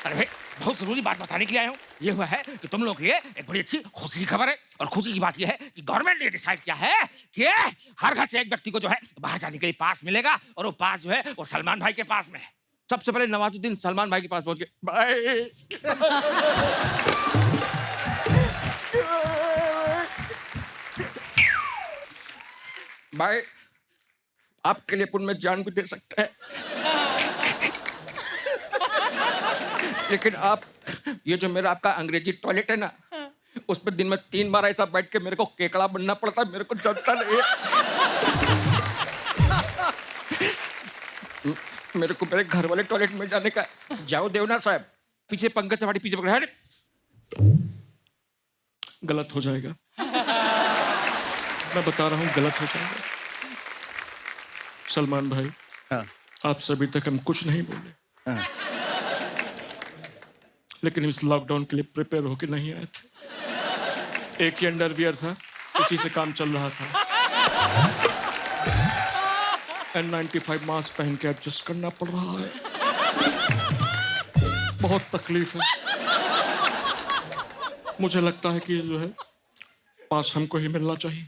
अरे भाई बहुत जरूरी बात बताने के लिए आया हूँ। ये हुआ है कि तुम लोग के लिए एक बड़ी अच्छी खुशी की खबर है। और खुशी की बात ये है कि गवर्नमेंट ने डिसाइड किया है कि हर घर से एक व्यक्ति को जो है बाहर जाने के लिए पास मिलेगा। और वो पास जो है वो सलमान भाई के पास में है। सबसे पहले नवाजुद्दीन सलमान भाई के पास पहुंच गए। भाई भाई आपके लिए पुण्य में जान भी दे सकते हैं। लेकिन आप ये जो मेरा आपका अंग्रेजी टॉयलेट है ना, उस पर दिन में 3 बार ऐसा बैठ के मेरे को केकड़ा बनना पड़ता है। मेरे को जमता नहीं है। मेरे को मेरे घर वाले टॉयलेट में जाने का। जाओ देवना साहब, पीछे पंकज त्रिपाठी पीछे पकड़ा है। गलत हो जाएगा। मैं बता रहा हूँ गलत हो जाएगा। सलमान भाई, हाँ। आपसे अभी तक हम कुछ नहीं बोले। हाँ। लेकिन इस लॉकडाउन के लिए प्रिपेयर होके नहीं आए थे। एक ही अंडरवियर था, उसी से काम चल रहा था। N95 मास्क पहन के एडजस्ट करना पड़ रहा है। बहुत तकलीफ है। मुझे लगता है कि जो है पास हमको ही मिलना चाहिए।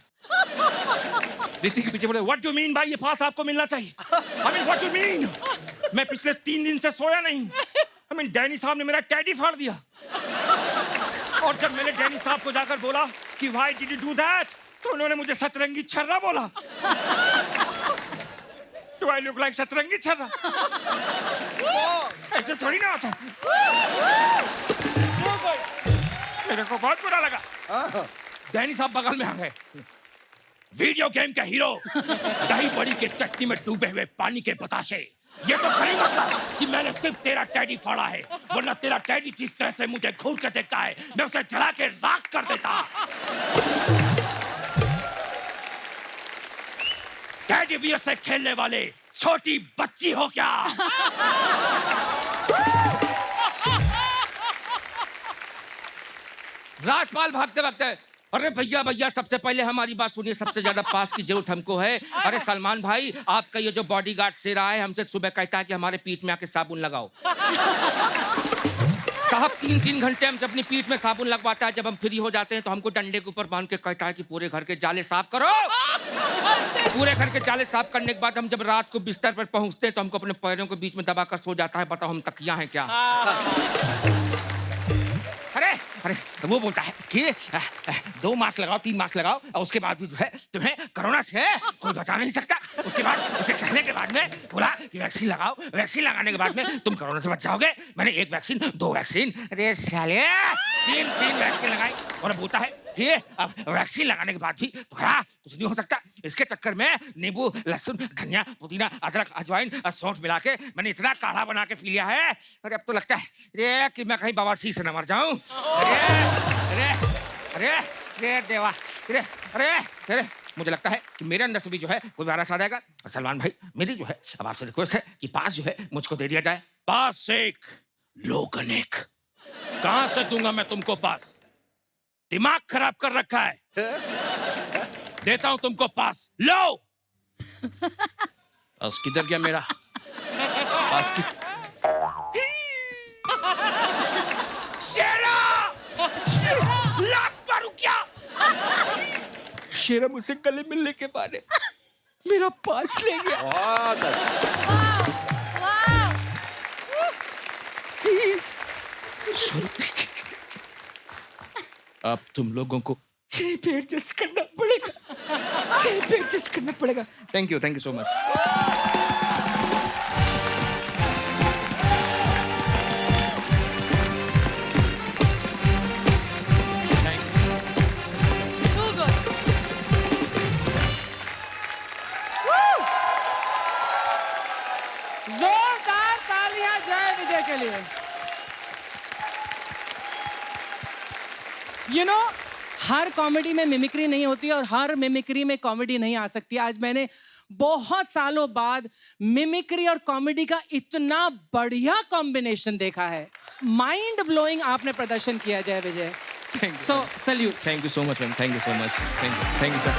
रीति के पीछे बोले, What do you mean भाई, ये पास आपको मिलना चाहिए? I mean, what do you mean? मैं पिछले 3 दिन से सोया नहीं। I mean, डैनी साहब ने मेरा टैडी फाड़ दिया। और जब मैंने डैनी साहब को जाकर बोला कि why did you do that? तो उन्होंने मुझे सतरंगी छर्रा बोला। Do I look like सतरंगी छर्रा? ऐसे थोड़ी ना होता। मेरे को बहुत बुरा लगा। डैनी साहब बगल में आ गए। वीडियो गेम का हीरो दही बड़ी के चटनी में डूबे हुए पानी के बताशे, ये तो नहीं लगता कि मैंने सिर्फ तेरा टैडी फाड़ा है, वरना तेरा टैडी जिस तरह से मुझे घूर के देखता है मैं उसे जला के राख कर देता। टैडी बियर से खेलने वाले छोटी बच्ची हो क्या? राजपाल भागते भागते, अरे भैया भैया सबसे पहले हमारी बात सुनिए, सबसे ज्यादा पास की जरूरत हमको है। अरे सलमान भाई, आपका ये जो बॉडीगार्ड से रहा है हमसे सुबह कहता है कि हमारे पीठ में आके साबुन लगाओ। साहब 3-3 घंटे हमसे अपनी पीठ में साबुन लगवाता है। जब हम फ्री हो जाते हैं तो हमको डंडे के ऊपर बांध के कहता है कि पूरे घर के जाले साफ करो। पूरे घर के जाले साफ करने के बाद हम जब रात को बिस्तर पर पहुंचते हैं तो हमको अपने पैरों के बीच में दबा कर सो जाता है। बताओ हम तकिया हैं क्या? अरे अरे वो बोलता है कि 2 मास्क लगाओ 3 मास्क लगाओ और उसके बाद भी जो है तुम्हें कोरोना से कोई बचा नहीं सकता। उसके बाद उसे कहने के बाद में बोला कि वैक्सीन लगाओ, वैक्सीन लगाने के बाद में तुम कोरोना से बच जाओगे। मैंने 1 वैक्सीन 2 वैक्सीन, अरे साले 3 वैक्सीन लगाई और अब बोलता है कि अब वैक्सीन लगाने के बाद भी तुम्हारा कुछ नहीं हो सकता। इसके चक्कर में नींबू, लहसुन, धनिया, पुदीना, अदरक, अजवाइन और सौंठ मिला के मैंने इतना काढ़ा बना के पी लिया है। अरे अब तो लगता है ये कि मैं कहीं बवासीर से न मर जाऊं। अरे अरे अरे अरे देवा, अरे अरे अरे मुझे लगता है कि मेरे अंदर से भी जो है कोई वायरस आ जाएगा। और सलमान भाई मेरी जो है अब आपसे रिक्वेस्ट है कि पास जो है मुझको दे दिया जाए। पास एक लोग अनेक। कहां से दूंगा मैं तुमको पास? दिमाग खराब कर रखा है। देता हूं तुमको पास, लो। पास किधर गया मेरा? पास की शेरा! लात मारू क्या? शेरा मुझसे गले मिलने के बाद मेरा पास ले गया। बहुत अच्छा। अब तुम लोगों को यहीं पे एडजस्ट करना पड़ेगा, यहीं पे एडजस्ट करना पड़ेगा। Thank you so much. Too good. जोरदार तालियां जय विजय के लिए। हर कॉमेडी में मिमिक्री नहीं होती और हर मिमिक्री में कॉमेडी नहीं आ सकती। आज मैंने बहुत सालों बाद मिमिक्री और कॉमेडी का इतना बढ़िया कॉम्बिनेशन देखा है। माइंड ब्लोइंग आपने प्रदर्शन किया Jay Vijay. So salute. Thank you so much ma'am, thank you so much, thank you sir.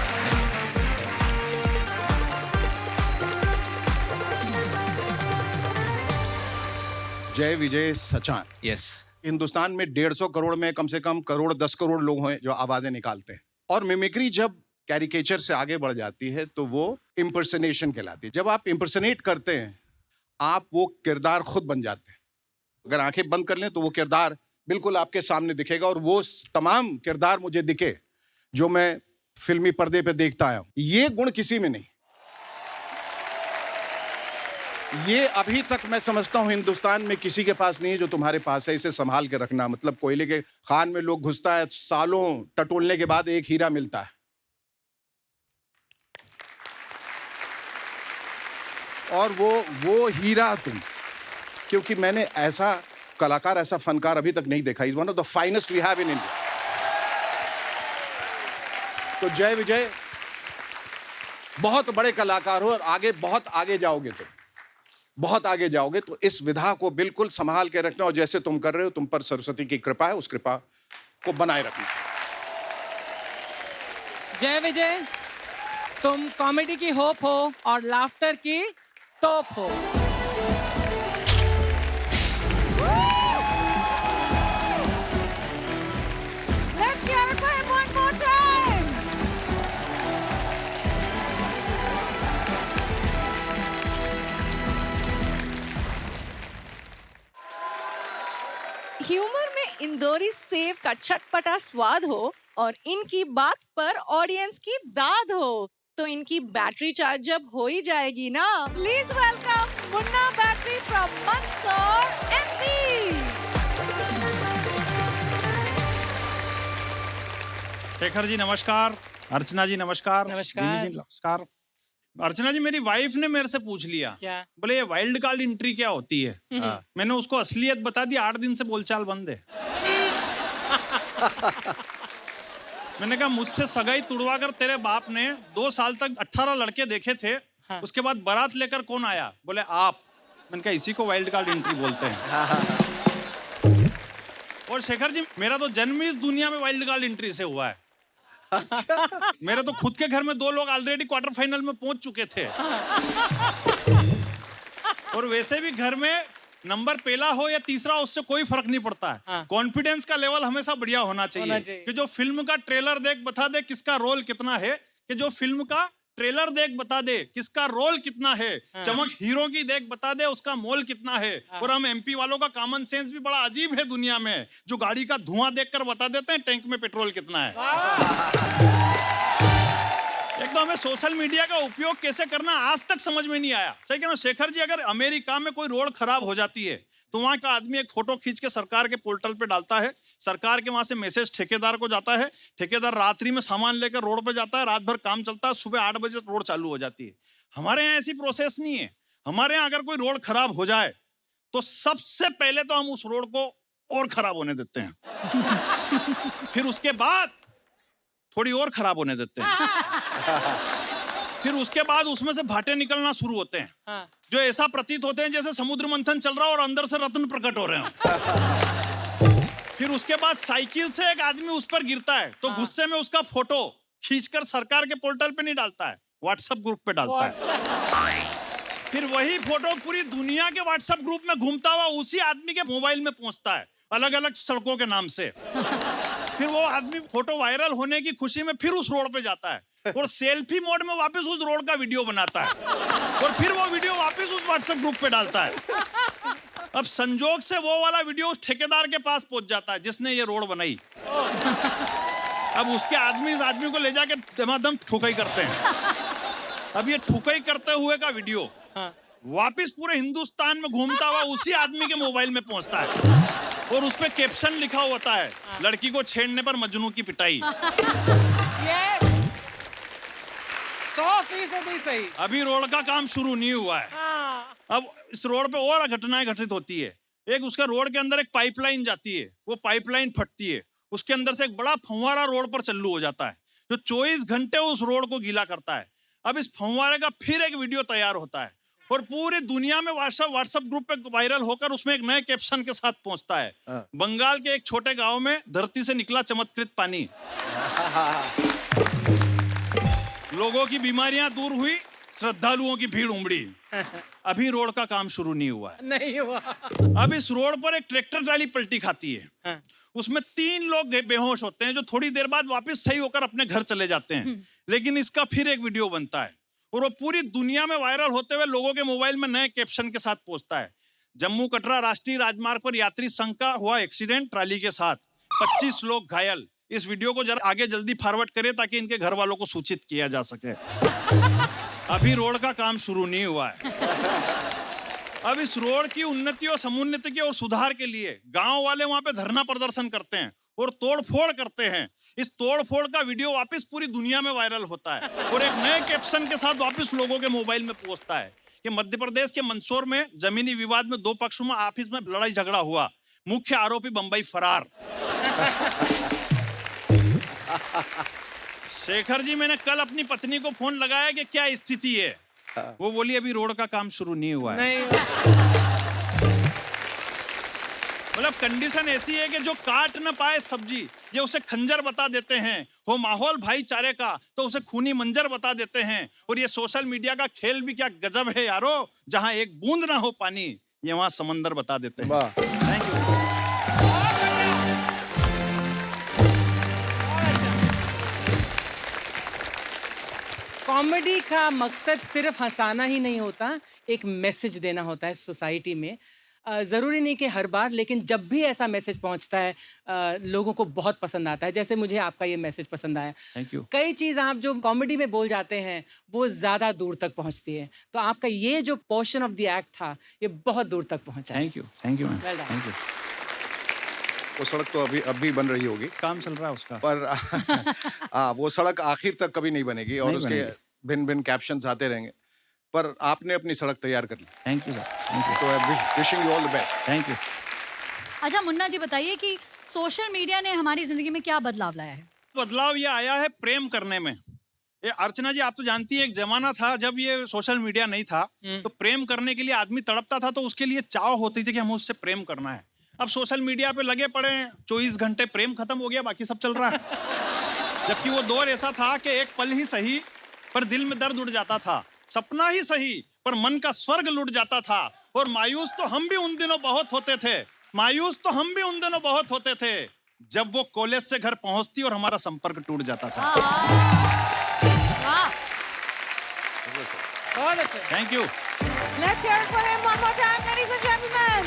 Jay Vijay Sachan. Yes. Hindustan में 150 करोड़ में कम से कम करोड़ 10 करोड़ लोग हैं जो आवाजें निकालते हैं। और मिमिक्री जब कैरिकेचर से आगे बढ़ जाती है तो वो इम्पर्सनेशन कहलाती है। जब आप इम्पर्सनेट करते हैं आप वो किरदार खुद बन जाते हैं। अगर आंखें बंद कर लें तो वो किरदार बिल्कुल आपके सामने दिखेगा और वो तमाम किरदार मुझे दिखे जो मैं फिल्मी पर्दे पे देखता आया हूं। ये गुण किसी में नहीं। ये अभी तक मैं समझता हूं हिंदुस्तान में किसी के पास नहीं है जो तुम्हारे पास है। इसे संभाल के रखना। मतलब कोयले के खान में लोग घुसता है, सालों टटोलने के बाद एक हीरा मिलता है और वो हीरा तुम। क्योंकि मैंने ऐसा कलाकार, ऐसा फनकार अभी तक नहीं देखा। Is one of the finest we have in India. तो जय विजय, बहुत बड़े कलाकार हो और आगे बहुत आगे जाओगे तुम, बहुत आगे जाओगे। तो इस विधा को बिल्कुल संभाल के रखना और जैसे तुम कर रहे हो तुम पर सरस्वती की कृपा है, उस कृपा को बनाए रखना। जय विजय, तुम कॉमेडी की होप हो और लाफ्टर की तोप हो। Let's hear it for him one more time. Humour में इंदौरी सेव का चटपटा स्वाद हो और इनकी बात पर ऑडियंस की दाद हो तो इनकी बैटरी चार्ज जब हो ही जाएगी ना। Please welcome Munna battery from Mandsaur MP. Shekhar ji नमस्कार, अर्चना जी नमस्कार, नमस्कार। रिमी जी नमस्कार। अर्चना जी, मेरी वाइफ ने मेरे से पूछ लिया, क्या? बोले ये वाइल्ड कार्ड एंट्री क्या होती है? मैंने उसको असलियत बता दी, 8 दिन से बोलचाल बंद है। मैंने कहा मुझसे सगाई तुड़वा कर तेरे बाप ने 2 साल तक 18 लड़के देखे थे। हाँ। उसके बाद बारात लेकर कौन आया? बोले आप। मैंने कहा इसी को वाइल्ड कार्ड एंट्री बोलते हैं। और शेखर जी, मेरा तो जन्म ही इस दुनिया में वाइल्ड कार्ड एंट्री से हुआ है। मेरे तो खुद के घर में 2 लोग ऑलरेडी क्वार्टर फाइनल में पहुंच चुके थे। और वैसे भी घर में नंबर पहला हो या तीसरा उससे कोई फर्क नहीं पड़ता है। हाँ। कॉन्फिडेंस का लेवल हमेशा बढ़िया होना चाहिए। कि जो फिल्म का ट्रेलर देख बता दे किसका रोल कितना है, कि जो फिल्म का ट्रेलर देख बता दे किसका रोल कितना है, चमक हीरो की देख बता दे उसका मोल कितना है। और हम एमपी वालों का कॉमन सेंस भी बड़ा अजीब है दुनिया में, जो गाड़ी का धुआं देखकर बता देते हैं टैंक में पेट्रोल कितना है। एक तो हमें सोशल मीडिया का उपयोग कैसे करना आज तक समझ में नहीं आया। सही कह रहा हूं शेखर जी, अगर अमेरिका में कोई रोड खराब हो जाती है तो वहां का आदमी एक फोटो खींच के सरकार के पोर्टल पे डालता है, सरकार के वहां से मैसेज ठेकेदार को जाता है, ठेकेदार रात्रि में सामान लेकर रोड पे जाता है, रात भर काम चलता है, सुबह 8 बजे रोड चालू हो जाती है। हमारे यहाँ ऐसी प्रोसेस नहीं है। हमारे यहाँ अगर कोई रोड खराब हो जाए तो सबसे पहले तो हम उस रोड को और खराब होने देते हैं, फिर उसके बाद थोड़ी और खराब होने देते हैं, फिर उसके बाद उसमें से भाटे निकलना शुरू होते हैं, जो ऐसा प्रतीत होते हैं जैसे समुद्र मंथन चल रहा हो और अंदर से रत्न प्रकट हो रहे हैं। फिर उसके बाद साइकिल से एक आदमी उस पर गिरता है तो गुस्से में उसका फोटो खींचकर सरकार के पोर्टल पे नहीं डालता है, व्हाट्सएप ग्रुप पे डालता है। फिर वही फोटो पूरी दुनिया के व्हाट्सएप ग्रुप में घूमता हुआ उसी आदमी के मोबाइल में पहुंचता है, अलग अलग सड़कों के नाम से। फिर वो आदमी फोटो वायरल होने की खुशी में फिर उस रोड पे जाता है और सेल्फी मोड में वापस उस रोड का वीडियो बनाता है और फिर वो वीडियो वापस उस व्हाट्सएप ग्रुप पे डालता है। अब संजोग से वो वाला वीडियो उस ठेकेदार के पास पहुंच जाता है जिसने ये रोड बनाई। अब उसके आदमी इस आदमी को ले जाके दमादम ठुकाई करते हैं। अब ये ठुकाई करते हुए का वीडियो वापस पूरे हिंदुस्तान में घूमता हुआ उसी आदमी के मोबाइल में पहुंचता है और उस पे कैप्शन लिखा होता है, लड़की को छेड़ने पर मजनू की पिटाई। 100% सही। अभी रोड का काम शुरू नहीं हुआ है। अब इस रोड पे और घटनाएं घटित होती है। एक उसका रोड के अंदर एक पाइपलाइन जाती है, वो पाइपलाइन फटती है, उसके अंदर से एक बड़ा फंवारा रोड पर चालू हो जाता है जो 24 घंटे उस रोड को गीला करता है। अब इस फंवारे का फिर एक वीडियो तैयार होता है और पूरी दुनिया में व्हाट्सएप ग्रुप पे वायरल होकर उसमें एक नए कैप्शन के साथ पहुंचता है, बंगाल के एक छोटे गांव में धरती से निकला चमत्कृत पानी, लोगों की बीमारियां दूर हुई, श्रद्धालुओं की भीड़ उमड़ी। अभी रोड का काम शुरू नहीं हुआ है। नहीं हुआ। अब इस रोड पर एक ट्रैक्टर ट्राली पलटी खाती है, उसमें 3 लोग बेहोश होते हैं जो थोड़ी देर बाद वापस सही होकर अपने घर चले जाते हैं। लेकिन इसका फिर एक वीडियो बनता है और वो पूरी दुनिया में वायरल होते हुए लोगों के मोबाइल में नए कैप्शन के साथ पहुंचता है, जम्मू कटरा राष्ट्रीय राजमार्ग पर यात्री संघ का हुआ एक्सीडेंट ट्राली के साथ, 25 लोग घायल। इस वीडियो को जरा आगे जल्दी फॉरवर्ड करें ताकि इनके घर वालों को सूचित किया जा सके। अभी रोड का काम शुरू नहीं हुआ है। अब इस रोड की उन्नति और समुन्नति के और सुधार के लिए गांव वाले वहां पे धरना प्रदर्शन करते हैं और तोड़फोड़ करते हैं। इस तोड़फोड़ का वीडियो वापस पूरी दुनिया में वायरल होता है और एक नए कैप्शन के साथ वापस लोगों के मोबाइल में पहुंचता है कि मध्य प्रदेश के मंदसौर में जमीनी विवाद में 2 पक्षों में आपस में लड़ाई झगड़ा हुआ, मुख्य आरोपी बंबई फरार। शेखर जी, मैंने कल अपनी पत्नी को फोन लगाया कि क्या स्थिति है, वो बोली अभी रोड का काम शुरू नहीं हुआ है। नहीं। मतलब कंडीशन ऐसी है कि जो काट न पाए सब्जी ये उसे खंजर बता देते हैं, हो माहौल भाईचारे का तो उसे खूनी मंजर बता देते हैं। और ये सोशल मीडिया का खेल भी क्या गजब है यारो, जहां एक बूंद ना हो पानी ये वहां समंदर बता देते हैं। Thank you. कॉमेडी का मकसद सिर्फ हंसाना ही नहीं होता, एक मैसेज देना होता है सोसाइटी में। ज़रूरी नहीं कि हर बार, लेकिन जब भी ऐसा मैसेज पहुंचता है लोगों को बहुत पसंद आता है। जैसे मुझे आपका ये मैसेज पसंद आया। Thank you. कई चीज़ आप जो कॉमेडी में बोल जाते हैं वो ज़्यादा दूर तक पहुंचती है, तो आपका ये जो पोर्शन ऑफ द एक्ट था ये बहुत दूर तक पहुंचा। Thank you ma'am, Well done. Thank you. वो सड़क तो अब भी बन रही होगी, काम चल रहा है उसका, पर वो सड़क आखिर तक कभी नहीं बनेगी और नहीं उसके बनेगी। भिन्न भिन्न कैप्शंस आते रहेंगे, पर आपने अपनी सड़क तैयार कर ली। Thank you sir, thank you, तो I wishing you all the best. Thank you. अच्छा मुन्ना जी, बताइए कि सोशल मीडिया ने हमारी जिंदगी में क्या बदलाव लाया है? बदलाव ये आया है प्रेम करने में। ये अर्चना जी, आप तो जानती है एक जमाना था जब ये सोशल मीडिया नहीं था तो प्रेम करने के लिए आदमी तड़पता था तो उसके लिए चाव होती थी कि हमें उससे प्रेम करना है। अब सोशल मीडिया पे लगे पड़े हैं 24 घंटे, प्रेम खत्म हो गया, बाकी सब चल रहा है। जबकि वो दौर ऐसा था कि एक पल ही सही पर दिल में दर्द उड़ जाता था, सपना ही सही पर मन का स्वर्ग लुट जाता था। और मायूस तो हम भी उन दिनों बहुत होते थे, मायूस तो हम भी उन दिनों बहुत होते थे जब वो कॉलेज से घर पहुंचती और हमारा संपर्क टूट जाता था। वाह, बहुत अच्छा। Thank you. Let's hear it for him one more time, ladies and gentlemen.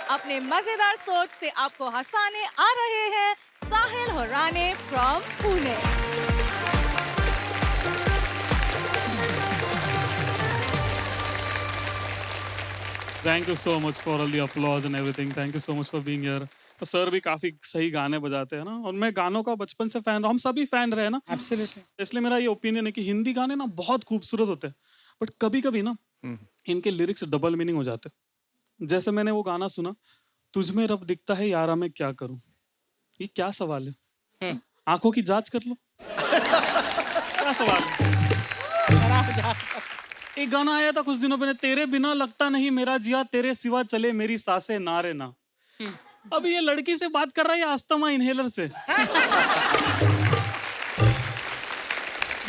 अपने मजेदार सोच से आपको हंसाने आ रहे हैं Sahil Hurrane from Pune. Thank you so much for all the applause and everything. Thank you so much for being here. तो सर भी काफी सही गाने बजाते हैं ना, और मैं गानों का बचपन से फैन रहा, हम सभी फैन रहे ना। एब्सोल्युटली। इसलिए मेरा ये ओपिनियन है कि हिंदी गाने ना बहुत खूबसूरत होते हैं, बट कभी कभी ना इनके लिरिक्स डबल मीनिंग हो जाते हैं। जैसे मैंने वो गाना सुना, तुझ में रब दिखता है यारा मैं क्या करूं। ये क्या सवाल है? आंखों की जांच कर लो। क्या सवाल है? एक गाना आया था कुछ दिनों पहले, तेरे बिना लगता नहीं मेरा जिया, तेरे सिवा चले मेरी सांसें ना रे ना। अभी ये लड़की से बात कर रहा है या अस्थमा इनहेलर से?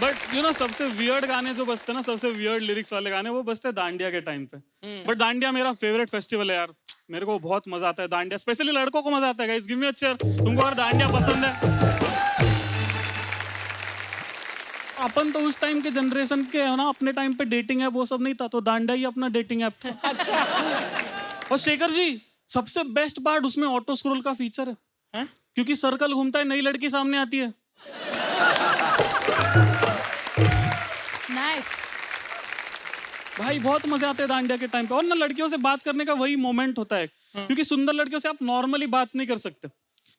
बट यू नो सबसे वियर्ड गाने जो बजते ना, सबसे वियर्ड लिरिक्स वाले गाने, वो बजते दांडिया के टाइम पे। बट दांडिया मेरा फेवरेट फेस्टिवल है यार, मेरे को बहुत मजा आता है दांडिया, स्पेशली लड़कों को मजा आता है। गाइस गिव मी अ चीयर, तुमको अगर दांडिया पसंद है। अपन तो उस टाइम के जनरेशन के है ना, अपने टाइम पे डेटिंग ऐप वो सब नहीं था, तो दांडिया ही अपना डेटिंग ऐप था। अच्छा। और शेखर जी, सबसे बेस्ट पार्ट उसमें ऑटो स्क्रॉल का फीचर है, क्योंकि सर्कल घूमता है, नई लड़की सामने आती है। नाइस। भाई बहुत मजे आते हैं दांडिया के टाइम पे। और ना लड़कियों से बात करने का वही मोमेंट होता है, क्योंकि सुंदर लड़कियों से आप नॉर्मली बात नहीं कर सकते,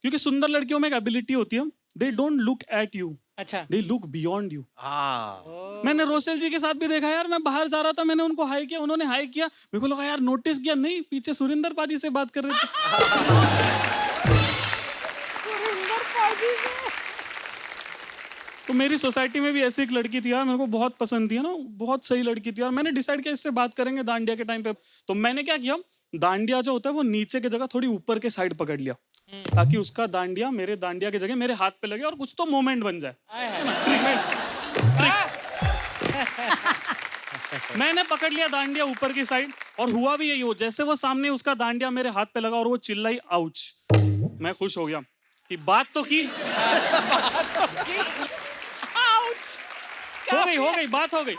क्योंकि सुंदर लड़कियों में एक एबिलिटी होती है, they don't look at you, अच्छा। They look beyond you. मैंने रोसेल जी के साथ भी देखा यार, मैं बाहर जा रहा था, मैंने उनको हाई किया, उन्होंने हाई किया, मेरे को लगा यार नोटिस किया, नहीं पीछे सुरिंदर पाजी से बात कर रहे थे। तो मेरी सोसाइटी में भी ऐसी एक लड़की थी यार, मेरे को बहुत पसंद थी ना, बहुत सही लड़की थी यार। मैंने डिसाइड किया इससे बात करेंगे दांडिया के टाइम पे। तो मैंने क्या किया, दांडिया जो होता है वो नीचे की जगह थोड़ी ऊपर के साइड पकड़ लिया, ताकि उसका दांडिया मेरे दांडिया की जगह मेरे हाथ पे लगे और कुछ तो मोमेंट बन जाए। मैंने पकड़ लिया दांडिया ऊपर की साइड, और हुआ भी यही, हो जैसे वो सामने उसका दांडिया मेरे हाथ पे लगा और वो चिल्लाई आउच, मैं खुश हो गया कि बात तो की। हो गई बात हो गई।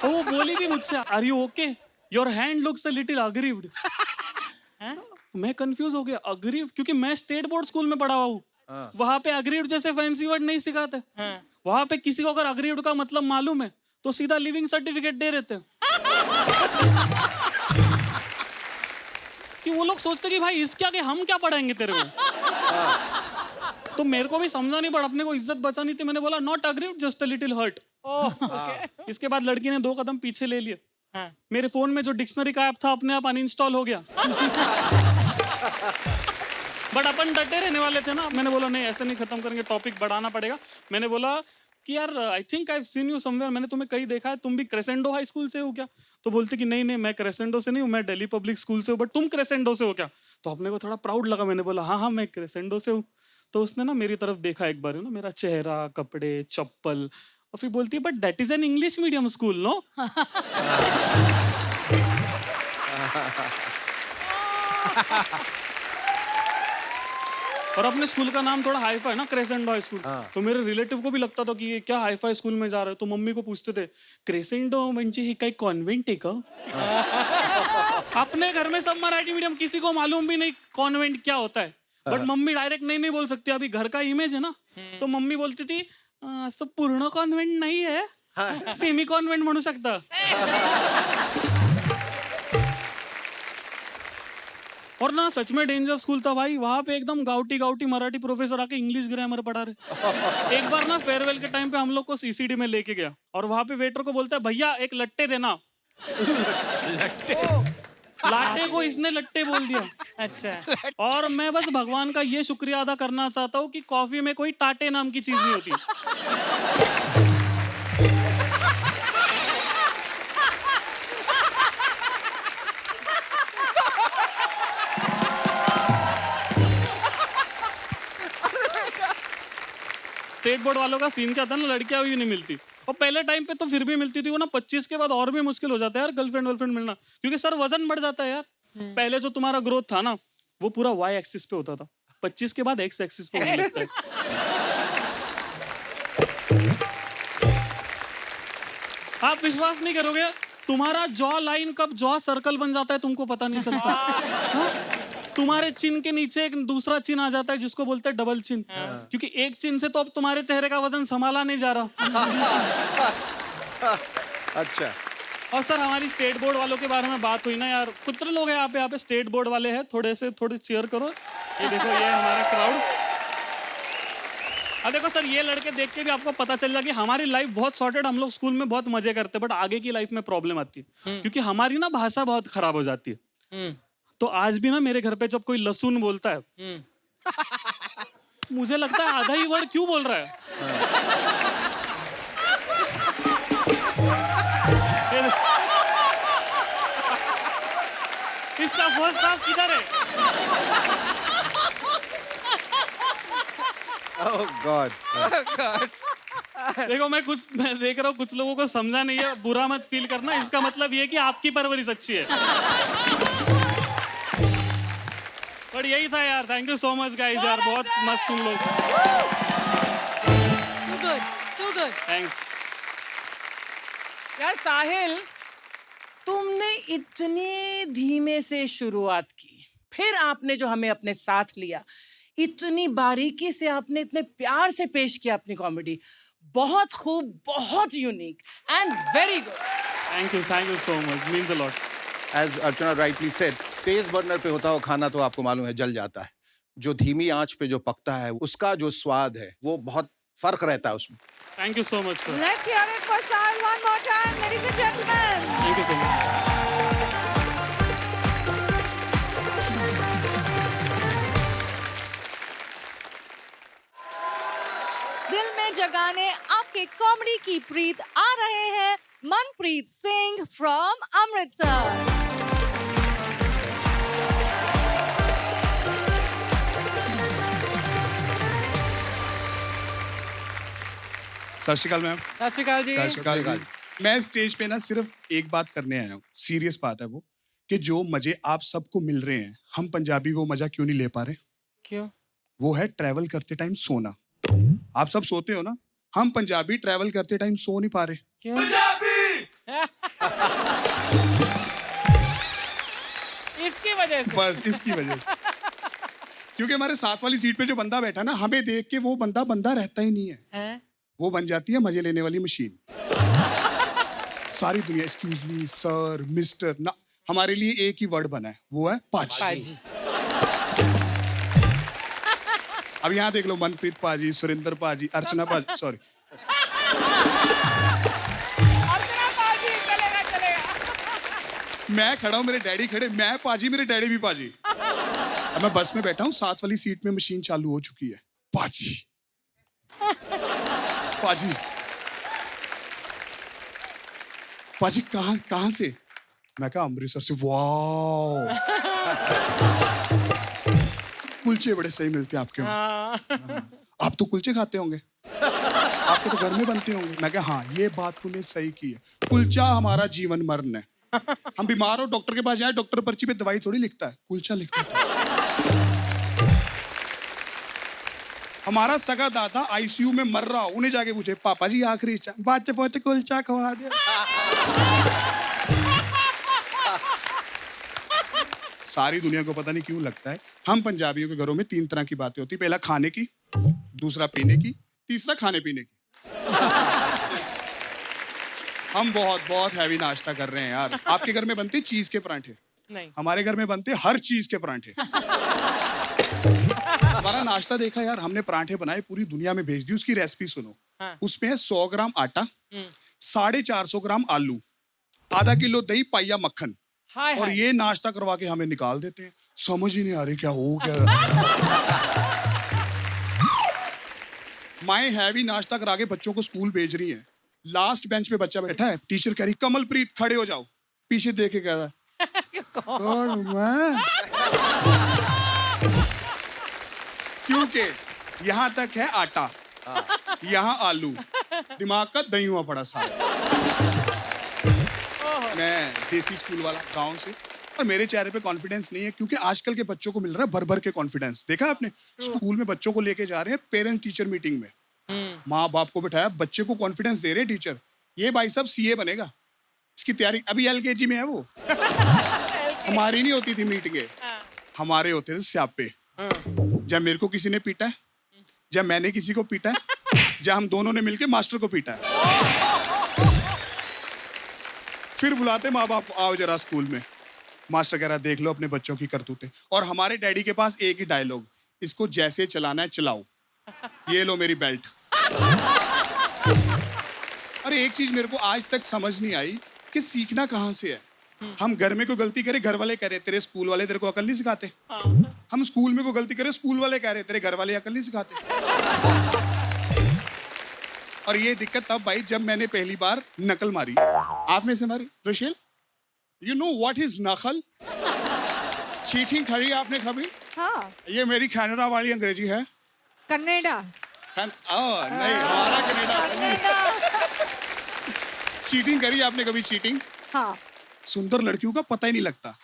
तो वो बोली भी मुझसे, are you okay, your hand looks a little aggrieved. मैं कंफ्यूज हो गया, अग्रीव्ड, क्योंकि मैं स्टेट बोर्ड स्कूल में पढ़ा हुआ हूँ, वहां पे अग्रीव्ड जैसे फैंसी वर्ड नहीं सिखाते। वहां पे किसी को अगर अग्रीव्ड का मतलब मालूम है तो सीधा लिविंग सर्टिफिकेट दे देते हैं। कि वो लोग सोचते कि भाई इसके आगे हम क्या पढ़ाएंगे तेरे को। तो मेरे को भी समझा नहीं पड़ा, अपने को इज्जत बचानी थी, मैंने बोला not aggrieved just a little hurt. इसके बाद लड़की ने 2 कदम पीछे ले लिए। मेरे फोन में जो डिक्शनरी का ऐप था अपने आप अनइंस्टॉल हो गया। बट अपन डटे रहने वाले थे ना, मैंने बोला नहीं ऐसे नहीं खत्म करेंगे, टॉपिक बढ़ाना पड़ेगा। मैंने बोला कि यार I think I have seen you somewhere, मैंने तुम्हें कहीं देखा है, तुम भी क्रेसेंडो हाई स्कूल से हो क्या? तो बोलते कि नहीं मैं क्रेसेंडो से नहीं हूँ, मैं दिल्ली पब्लिक स्कूल से हूँ, बट तुम क्रेसेंडो से हो क्या? तो अपने को थोड़ा प्राउड लगा, मैंने बोला हाँ मैं क्रेसेंडो से हूँ। तो उसने ना मेरी तरफ देखा एक बार, ना मेरा चेहरा, कपड़े, चप्पल, और फिर बोलती है but that is an English medium school no. और अपने स्कूल का नाम थोड़ा हाईफाई ना, क्रेसेंडो हाई स्कूल। तो मेरे रिलेटिव को भी लगता था कि ये क्या हाईफाई स्कूल में जा रहे हो, तो मम्मी को पूछते थे क्रेसेंडो म्हणजे हे काही कॉन्वेंट है का? अपने घर में सब मराठी मीडियम, किसी को मालूम भी नहीं कॉन्वेंट क्या होता है, बट मम्मी डायरेक्ट नहीं बोल सकती, अभी घर का इमेज है ना। तो मम्मी बोलती थी असं पूर्ण कॉन्वेंट नहीं है, सेमी कॉन्वेंट म्हणू शकता। और ना सच में डेंजर स्कूल था भाई, वहां पे एकदम गाउटी मराठी प्रोफेसर आके इंग्लिश ग्रामर पढ़ा रहे। एक बार ना फेयरवेल के टाइम पे हम लोग को सीसीडी में लेके गया, और वहां पे वेटर को बोलता है भैया एक लट्टे देना। लाटे को इसने लट्टे बोल दिया। अच्छा। और मैं बस भगवान का ये शुक्रिया अदा करना चाहता हूँ कि कॉफी में कोई टाटे नाम की चीज नहीं होती। स्टेट बोर्ड वालों का सीन क्या था ना, लड़कियां भी नहीं मिलती, और पहले टाइम पे तो फिर भी मिलती थी, वो ना 25 के बाद और भी मुश्किल हो जाता है यार गर्लफ्रेंड मिलना, क्योंकि सर वजन बढ़ जाता है यार। पहले जो तुम्हारा ग्रोथ था ना वो पूरा वाई एक्सिस पे होता था, 25 के बाद एक्स एक्सिस पे होने लगता है। आप विश्वास नहीं करोगे, तुम्हारा जॉ लाइन कब जॉ सर्कल बन जाता है तुमको पता नहीं चलता। हाँ? तुम्हारे चिन के नीचे एक दूसरा चिन आ जाता है जिसको बोलते हैं डबल चिन, क्योंकि एक चिन से तो अब तुम्हारे चेहरे का वजन संभाला नहीं जा रहा। अच्छा। और सर हमारी स्टेट बोर्ड वालों के बारे में बात हुई ना यार, कितने लोग हैं यहाँ पे स्टेट बोर्ड वाले हैं, थोड़े चीयर करो। ये देखो, ये है हमारा क्राउड। अब देखो सर, ये लड़के देख के भी आपको पता चल जाए कि हमारी लाइफ बहुत सॉर्टेड, हम लोग स्कूल में बहुत मजे करते हैं, बट आगे की लाइफ में प्रॉब्लम आती है क्योंकि हमारी ना भाषा बहुत खराब हो जाती है। तो आज भी ना मेरे घर पे जब कोई लहसुन बोलता है मुझे लगता है आधा ही वर्ड क्यों बोल रहा है। इसका फर्स्ट हाफ किधर है? Oh God. देखो मैं देख रहा हूँ कुछ लोगों को समझा नहीं है, बुरा मत फील करना। इसका मतलब ये कि आपकी परवरिश अच्छी है। पर यही था यार। Thank you so much guys यार, बहुत मस्त तुम लोग। Too good. थैंक्स। यार साहिल, तुमने इतनी धीमे से शुरुआत की, फिर आपने जो हमें अपने साथ लिया, इतनी बारीकी से आपने इतने प्यार से पेश किया अपनी कॉमेडी। बहुत खूब, बहुत unique and very good. Thank you so much, means a lot. As Archana rightly said, Tej burner पे होता हो खाना तो आपको मालूम है जल जाता है। जो धीमी आंच पे जो पकता है उसका जो स्वाद है वो बहुत फर्क रहता है उसमें। Thank you so much sir. Let's hear it for Sahil one more time, ladies and gentlemen. Thank you so much. दिल में जगाने आपके कॉमेडी की प्रीत आ रहे हैं मनप्रीत सिंह फ्रॉम अमृतसर। सत श्री अकाल मैम। सत श्री अकाल जी। सत श्री अकाल जी। मैं स्टेज पे ना सिर्फ एक बात करने आया हूँ, सीरियस बात है वो, कि जो मजे आप सबको मिल रहे हैं हम पंजाबी वो मजा क्यों नहीं ले पा रहे? क्यों? वो है ट्रैवल करते टाइम सोना। आप सब सोते हो ना, हम पंजाबी ट्रैवल करते टाइम सो नहीं पा रहे। क्यों? इसकी वजह से। बस इसकी वजह से। क्योंकि हमारे साथ वाली सीट पे जो बंदा बैठा ना, हमें देख के वो बंदा रहता ही नहीं है। वो बन जाती है मजे लेने वाली मशीन। सारी दुनिया एक्सक्यूज मी, सर, मिस्टर ना, हमारे लिए एक ही वर्ड बना है, वो है पाजी। अब यहाँ देख लो, मनप्रीत पाजी, सुरेंद्र पाजी, अर्चना पाजी, सॉरी, मैं खड़ा हूँ, मेरे डैडी खड़े, मैं पाजी, मेरे डैडी भी पाजी। अब मैं बस में बैठा हूँ, साथ वाली सीट में मशीन चालू हो चुकी है, पाजी पाजी पाजी कहाँ से? मैं कहा अमृतसर से। वाह, कुलचे बड़े सही मिलते हैं आपके वहाँ। आप तो कुलचे खाते होंगे, आपको तो घर में बनते होंगे। मैं कहा हाँ, ये बात तूने सही की है, कुलचा हमारा जीवन मरण है। हम बीमार हो, डॉक्टर के पास जाए, डॉक्टर पर्ची पे दवाई थोड़ी लिखता है, कुलचा लिख देता है। हमारा सगा दादा आईसीयू में मर रहा हो, उन्हें जाके पूछे पापा जी आखिरी इच्छा, बात बहुत कुलचा खवा दे। सारी दुनिया को पता नहीं क्यों लगता है हम पंजाबियों के घरों में 3 तरह की बातें होती, पहला खाने की, दूसरा पीने की, तीसरा खाने पीने की। हम बहुत हैवी नाश्ता कर रहे हैं यार। आपके घर में बनते चीज के परांठे? नहीं। हमारे घर में बनते हर चीज के परांठे। हमारा नाश्ता देखा यार, हमने परांठे बनाए, पूरी दुनिया में भेज दी। उसकी रेसिपी सुनो। उसमें है 100 ग्राम आटा, 450 ग्राम आलू, आधा किलो दही, पाइया मक्खन, और ये नाश्ता करवा के हमें निकाल देते हैं। समझ ही नहीं आ रही क्या हो क्या। माएं हैवी नाश्ता करा के बच्चों को स्कूल भेज रही हैं। लास्ट बेंच पे बच्चा बैठा है, टीचर कह रही कमलप्रीत खड़े हो जाओ, पीछे देख के कह रहा है कौन मैं? क्योंकि यहाँ तक है आटा, यहाँ आलू, दिमाग का दही हुआ पड़ा सारा। मैं देसी स्कूल वाला गांव से, और मेरे चेहरे पे कॉन्फिडेंस नहीं है क्योंकि आजकल के बच्चों को मिल रहा है भर भर के कॉन्फिडेंस। देखा आपने, स्कूल में बच्चों को लेके जा रहे हैं पेरेंट टीचर मीटिंग में, माँ बाप को बिठाया, बच्चे को कॉन्फिडेंस दे रहे हैं टीचर, ये भाई साहब सीए बनेगा, इसकी तैयारी, अभी एलकेजी में है वो। हमारी नहीं होती थी मीटिंगें, हमारे होते थे स्यापे। जब मेरे को किसी ने पीटा है, जब मैंने किसी को पीटा है, जब हम दोनों ने मिलके मास्टर को पीटा है, फिर बुलाते माँ बाप, आओ जरा स्कूल में। मास्टर कह रहा है देख लो अपने बच्चों की करतूतें। और हमारे डैडी के पास एक ही डायलॉग, इसको जैसे चलाना है चलाओ, ये लो मेरी बेल्ट। अरे एक चीज मेरे को आज तक समझ नहीं आई कि सीखना कहाँ से है। हम घर में कोई गलती करे, घर वाले कह रहे तेरे स्कूल वाले तेरे को अकल नहीं सिखाते। हम स्कूल में कोई गलती करे, स्कूल वाले कह रहे तेरे घर वाले अकल नहीं सिखाते। और ये दिक्कत तब भाई जब मैंने पहली बार नकल मारी। आप में से मारी Rochelle? You know what is नकल? चीटिंग करी आपने कभी? हाँ, ये मेरी कनाडा वाली अंग्रेजी है। कन्नेडा। नहीं, हमारा कनाडा। चीटिंग करी आपने कभी? चीटिंग? हाँ। सुंदर लड़कियों का पता ही नहीं लगता।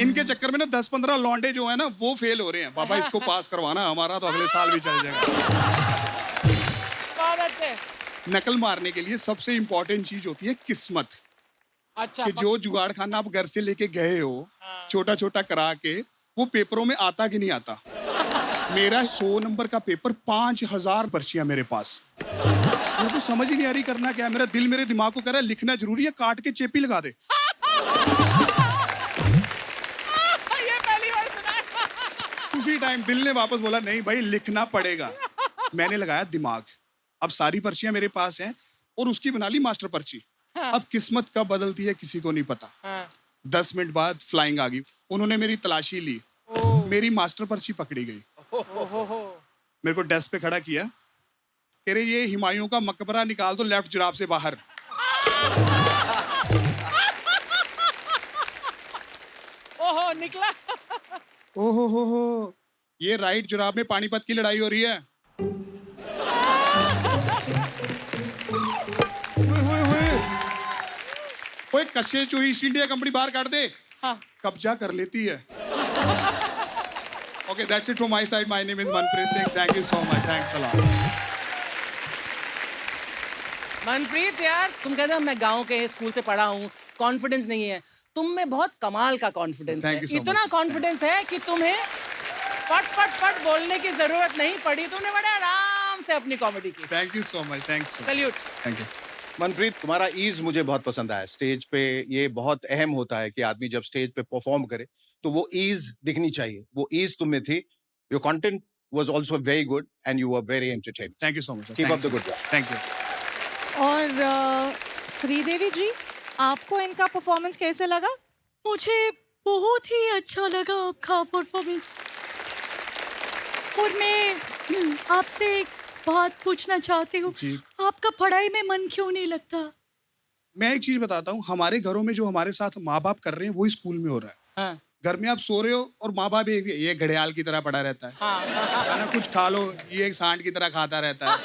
इनके चक्कर में ना 10-15 लौंडे जो है ना वो फेल हो रहे हैं। बाबा इसको पास करवाना, हमारा तो अगले साल भी चल जाएगा। नकल मारने के लिए सबसे इंपॉर्टेंट चीज होती है किस्मत। अच्छा, कि जो जुगाड़ खाना आप घर से लेके गए हो, छोटा छोटा करा के, वो पेपरों में आता कि नहीं आता। मेरा 100 नंबर का पेपर, 5000 पर्चियां मेरे पास। मेरे को समझ ही नहीं आ रही करना क्या है। मेरा दिल मेरे दिमाग को कह रहा है लिखना जरूरी है, काट के चेपी लगा दे। ये पहली बार सुना है। उसी टाइम दिल ने वापस बोला नहीं भाई लिखना पड़ेगा। मैंने लगाया दिमाग, अब सारी पर्चियां मेरे पास हैं और उसकी बना ली मास्टर पर्ची। अब किस्मत कब बदलती है किसी को नहीं पता। 10 मिनट बाद फ्लाइंग आ गई, उन्होंने मेरी तलाशी ली, मेरी मास्टर पर्ची पकड़ी गई। मेरे को डेस्क पे खड़ा किया, कह रहे ये हुमायूं का मकबरा निकाल दो लेफ्ट जुराब से बाहर। ओहो निकला। ओहो हो, ये राइट जुराब में पानीपत की लड़ाई हो रही है। कोई कच्चे चूही ईस्ट इंडिया कंपनी बाहर काट दे। हाँ। कब्जा कर लेती है। Okay, that's it from my side. My name is Manpreet Singh. Thank you so much. Thanks a lot. Manpreet यार, तुम कहते हो मैं गांव के स्कूल से पढ़ा हूँ, कॉन्फिडेंस नहीं है। तुम में बहुत कमाल का कॉन्फिडेंस है। Thank you so इतना much. कॉन्फिडेंस है कि तुम्हें फट फट फट बोलने की जरूरत नहीं पड़ी। तुमने बड़े आराम से अपनी कॉमेडी की। Thank you so much. Thanks. Salute. Thank you. Manpreet, तुम्हारा ईज मुझे बहुत पसंद आया। स्टेज पे ये बहुत अहम होता है कि आदमी जब स्टेज पे परफॉर्म करे तो वो ईज दिखनी चाहिए। वो ईज तुम में थी। Your content was also very good and you were very entertaining. Thank you so much. Keep up Thanks. The good work. Thank you. और श्रीदेवी जी, आपको इनका परफॉर्मेंस कैसे लगा? मुझे बहुत ही अच्छा लगा आपका परफॉर्मेंस। और मैं आपसे एक बात पूछना चाहती हूँ, जी। आपका पढ़ाई में मन क्यों नहीं लगता? मैं एक चीज बताता हूँ, हमारे घरों में जो हमारे साथ माँ बाप कर रहे हैं वही स्कूल में हो रहा है। हाँ। घर में आप सो रहे हो और माँ बाप ये घड़ियाल की तरह पड़ा रहता है ना, कुछ खा लो ये एक सांड की तरह खाता रहता है,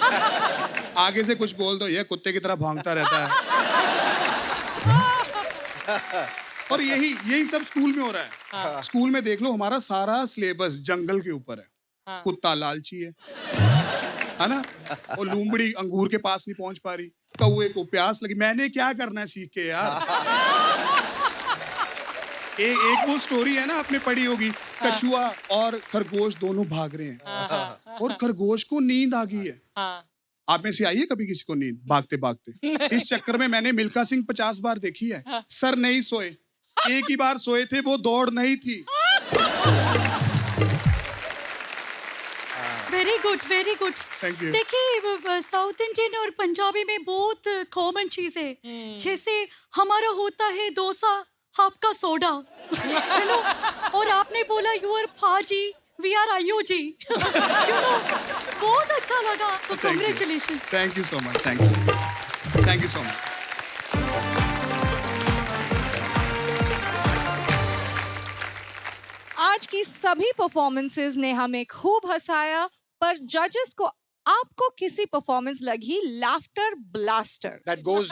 आगे से कुछ बोल दो ये कुत्ते की तरह भौंकता रहता है। और यही सब स्कूल में हो रहा है। स्कूल में देख लो हमारा सारा सिलेबस जंगल के ऊपर है। कुत्ता लालची है ना, और लूमड़ी अंगूर के पास नहीं पहुंच पा रही, कौवे को प्यास लगी, मैंने क्या करना है सीख के यार। एक वो स्टोरी है ना, आपने पढ़ी होगी, कछुआ और खरगोश दोनों भाग रहे हैं और खरगोश को नींद आ गई है। आप में से आई है कभी किसी को नींद भागते भागते? इस चक्कर में मैंने मिल्खा सिंह 50 बार देखी है। सर नहीं सोए, एक ही बार सोए थे, वो दौड़ नहीं थी। Very good, very good. Thank you. देखिए, साउथ इंडियन और पंजाबी में बहुत कॉमन चीज है। जैसे हमारा होता है डोसा, आपका सोडा, है ना? और आपने बोला you are paaji, we are आयुजी। यू नो, बहुत अच्छा लगा। So congratulations. Thank you so much. Thank you. Thank you so much. आज की सभी परफॉर्मेंसेस ने हमें खूब हंसाया, पर जजेस को आपको किसी परफॉर्मेंस लगी laughter blaster? That goes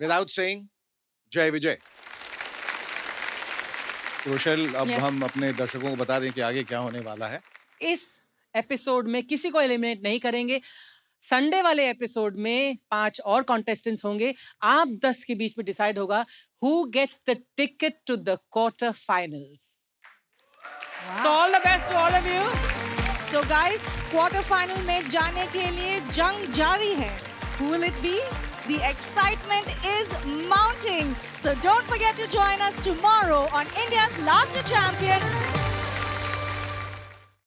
without saying, Jai Vijay. रोशल, अब Yes. हम अपने दर्शकों को बता दें कि आगे क्या होने वाला है। इस एपिसोड में किसी को एलिमिनेट नहीं करेंगे। संडे वाले एपिसोड में 5 और कॉन्टेस्टेंट्स होंगे। आप 10 के बीच में डिसाइड होगा who gets the ticket to the quarter finals. So all the best to all of you. तो गाइस, क्वार्टर फाइनल में जाने के लिए जंग जारी है। Who will it be? The excitement is mounting. So don't forget to join us tomorrow on India's Laughter Champion,